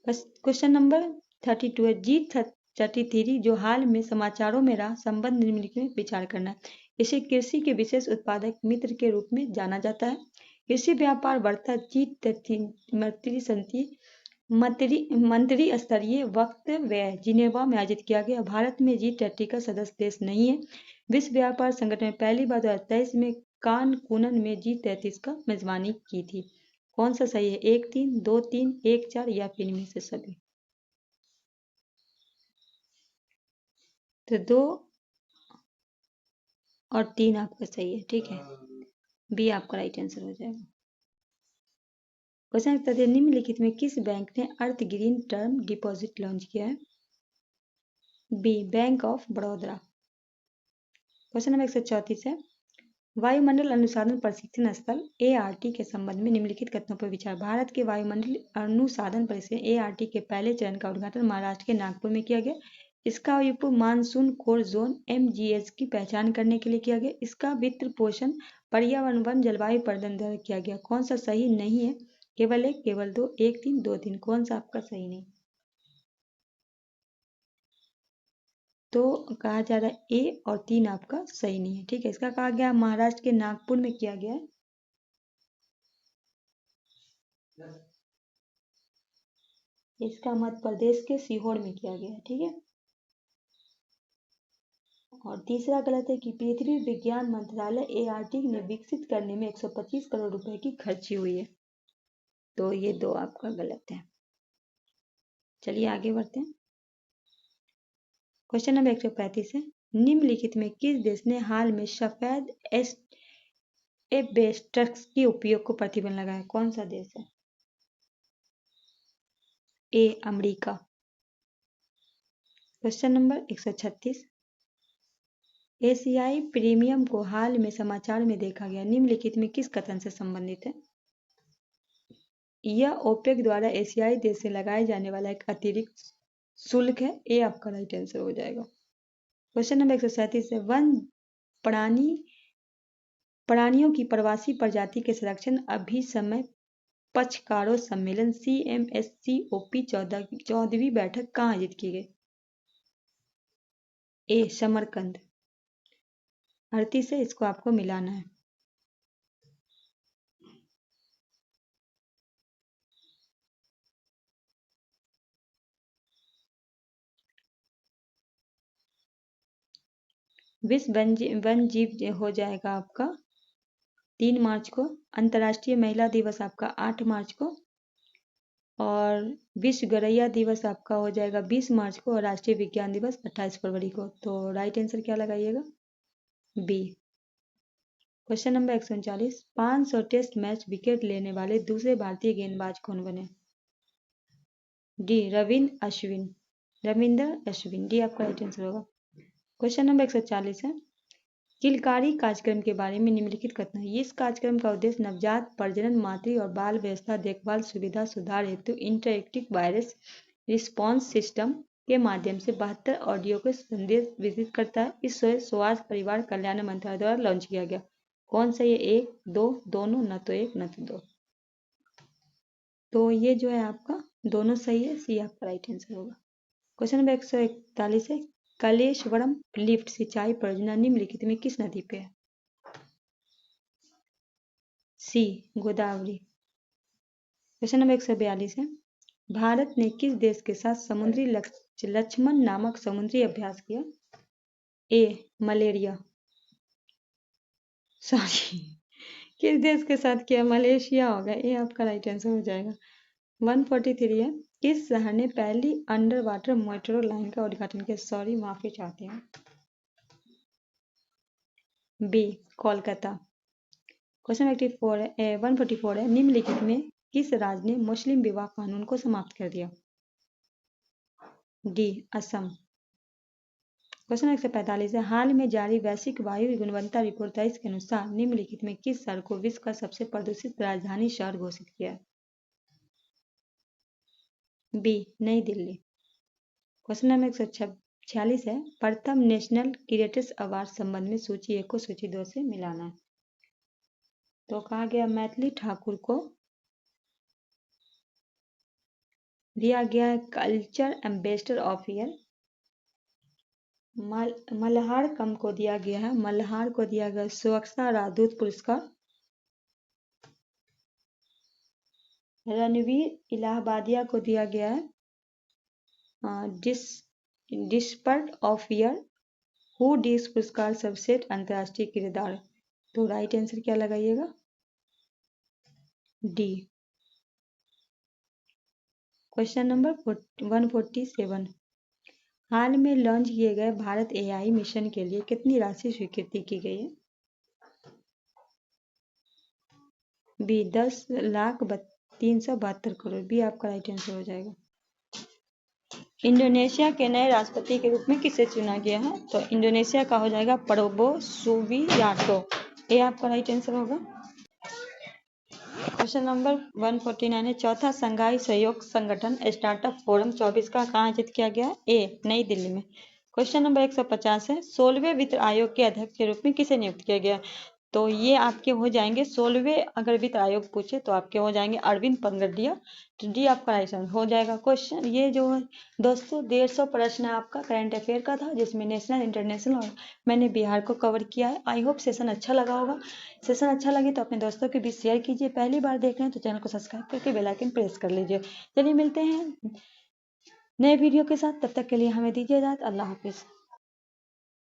क्वेश्चन नंबर 32 है, G33 जो हाल में समाचारों में रहा संबंध निम्नलिखित में विचार करना है। इसे कृषि के विशेष उत्पादक मित्र के रूप में जाना जाता है। कृषि व्यापार बढ़ता मंत्री स्तरीय वक्तव्य जिनेवा में आयोजित किया गया। भारत में G30 का सदस्य देश नहीं है। विश्व व्यापार संगठन में पहली बार 2023 में कानकुनन में G33 का मेजबानी की थी। कौन सा सही है? 1 3 2 3 1 4 या फिर इनमें से सभी? तो 2 और 3 आपका सही है, ठीक है। बी आपका राइट आंसर हो जाएगा। क्वेश्चन उत्तर दे निम्नलिखित में किस बैंक ने earth green term deposit launch किया है? B bank of Baroda. Question number 134 है वायुमंडल अनुसाधन प्रशिक्षण स्थल ART के संबंध में निम्नलिखित कथनों पर विचार। भारत के वायुमंडल अनुसाधन प्रशिक्षण ART के पहले चरण का उद्घाटन महाराष्ट्र के नागपुर में किया गया। इसका उपयोग मानसून कोर जोन MGH की पहचान करने के लिए किया गया। इसका वित्त पोषण पर्यावरण वन जलवायु प्रबंधन द्वारा किया गया। कौन सा सही नहीं है? केवल 1, केवल 2, 1, 3, 2, 3। कौन सा आपका सही नहीं? तो कहा जा रहा है A और 3 आपका सही नहीं है। ठीक है, इसका कहा गया महाराष्ट्र के नागपुर में किया गया है। इसका मध्य प्रदेश के सीहोर में किया गया है। ठीक है, और तीसरा गलत है कि पृथ्वी विज्ञान मंत्रालय ART ने विकसित करने में 125 करोड़ रुपए की खर्ची हुई है। तो ये 2 आपका गलत है। चलिए आगे बढ़ते हैं। क्वेश्चन नंबर 135 है निम्नलिखित में किस देश ने हाल में सफेद एस्बेस्टस के उपयोग को प्रतिबंध लगाया? कौन सा देश है? A America. क्वेश्चन नंबर 136 एशियाई प्रीमियम को हाल में समाचार में देखा गया निम्नलिखित में किस कथन से संबंधित है? यह ओपेक द्वारा एशियाई देश से लगाए जाने वाला एक अतिरिक्त शुल्क है। ए आपका राइट आंसर हो जाएगा। क्वेश्चन नंबर 137 है वन प्राणियों की प्रवासी प्रजाति के संरक्षण अभिसमय पक्षकारों सम्मेलन CMSCOP 14वीं बैठक कहाँ आयोजित की गई? ए समरकंद। 38 है, इसको आपको मिलाना है। विश्व वन जीव हो जाएगा आपका 3 मार्च को। अंतर्राष्ट्रीय महिला दिवस आपका 8 मार्च को, और विश्व गौरैया दिवस आपका हो जाएगा 20 मार्च को, और राष्ट्रीय विज्ञान दिवस 28 फरवरी को। तो राइट आंसर क्या लगाइएगा? B. Question number 139 500 test match wicket लेने वाले दूसरे भारतीय गेंदबाज कौन बने? डी रविंद्र अश्विन। डी आपका राइट आंसर होगा। क्वेश्चन नंबर 140 है किलकारी कार्यक्रम के बारे में निम्नलिखित कथन है। इस कार्यक्रम का उद्देश्य नवजात प्रजनन मातृ और बाल व्यवस्था देखभाल सुविधा सुधार हेतु इंटरएक्टिव वायरस रिस्पॉन्स सिस्टम के माध्यम से 72 ऑडियो के संदेश वितरित करता है। इस स्वास्थ्य परिवार कल्याण मंत्रालय द्वारा लॉन्च किया गया। कौन सा ये 1, 2 दोनों? न तो 1 न तो 2। तो ये जो है आपका दोनों सही है। सी आपका राइट आंसर होगा। क्वेश्चन नंबर 141 है कलेश्वरम लिफ्ट सिंचाई परियोजना निम्नलिखित में किस नदी पे है? सी गोदावरी। क्वेश्चन नंबर 142 है भारत ने किस देश के साथ समुद्री लक्ष्मण नामक समुद्री अभ्यास किया? ए मलेरिया सॉरी किस देश के साथ किया? मलेशिया होगा। ए आपका राइट आंसर हो जाएगा। 143 है किस शहर ने पहली अंडर वाटर मेट्रो लाइन का उद्घाटन किया? सॉरी माफी चाहते हैं। बी कोलकाता। क्वेश्चन 144 है निम्नलिखित में किस राज्य ने मुस्लिम विवाह कानून को समाप्त कर दिया? डी असम। क्वेश्चन 145 है हाल में जारी वैश्विक वायु गुणवत्ता रिपोर्ट 23 के अनुसार निम्नलिखित में किस शहर को विश्व का सबसे प्रदूषित राजधानी शहर घोषित किया है? बी नई दिल्ली। क्वेश्चन नंबर 146 है प्रथम नेशनल क्रिएटर्स अवार्ड संबंध में सूची 1 को सूची 2 से मिलाना है। तो कहा गया मैथिली ठाकुर को दिया गया है culture ambassador of year. Malhar कम को दिया गया है सुरक्षा राजदूत पुरस्कार। रणवीर इलाहाबादिया को दिया गया है डिस्पर्ट ऑफ ईयर हु डिस पुरस्कार सर्वश्रेष्ठ अंतर्राष्ट्रीय किरदार। तो राइट आंसर क्या लगाइएगा? डी। क्वेश्चन नंबर 147 हाल में लॉन्च किए गए भारत AI मिशन के लिए कितनी राशि स्वीकृति की गई है? बी 10 लाख 372 करोड़। बी आपका राइट आंसर हो जाएगा। इंडोनेशिया के नए राष्ट्रपति के रूप में किसे चुना गया है? तो इंडोनेशिया का हो जाएगा प्रबोवो सुबियांतो। ये आपका राइट आंसर होगा। क्वेश्चन नंबर 149 है, चौथा संघाई सहयोग संगठन स्टार्टअप फोरम 24 का कहाँ आयोजित किया गया? ए नई दिल्ली में। क्वेश्चन नंबर 150 है, 16वें वित्त आयोग के अध्यक्ष के रूप में किसे नियुक्त किया गया? तो ये आपके हो जाएंगे 16वें, अगर वित्त आयोग पूछे तो आपके हो जाएंगे अरविंद पंगडिया। तो डी आपका राइट आंसर हो जाएगा। क्वेश्चन ये जो है दोस्तों 150 प्रश्न आपका करंट अफेयर का था, जिसमें नेशनल इंटरनेशनल और मैंने बिहार को कवर किया है। आई होप सेशन अच्छा लगा होगा। सेशन अच्छा लगे तो अपने दोस्तों के बीच शेयर कीजिए। पहली बार देख रहे हैं तो चैनल को सब्सक्राइब करके बेल आइकन प्रेस कर लीजिए। चलिए मिलते हैं नए वीडियो के साथ, तब तक के लिए हमें दीजिए इजाजत। अल्लाह हाफिज़।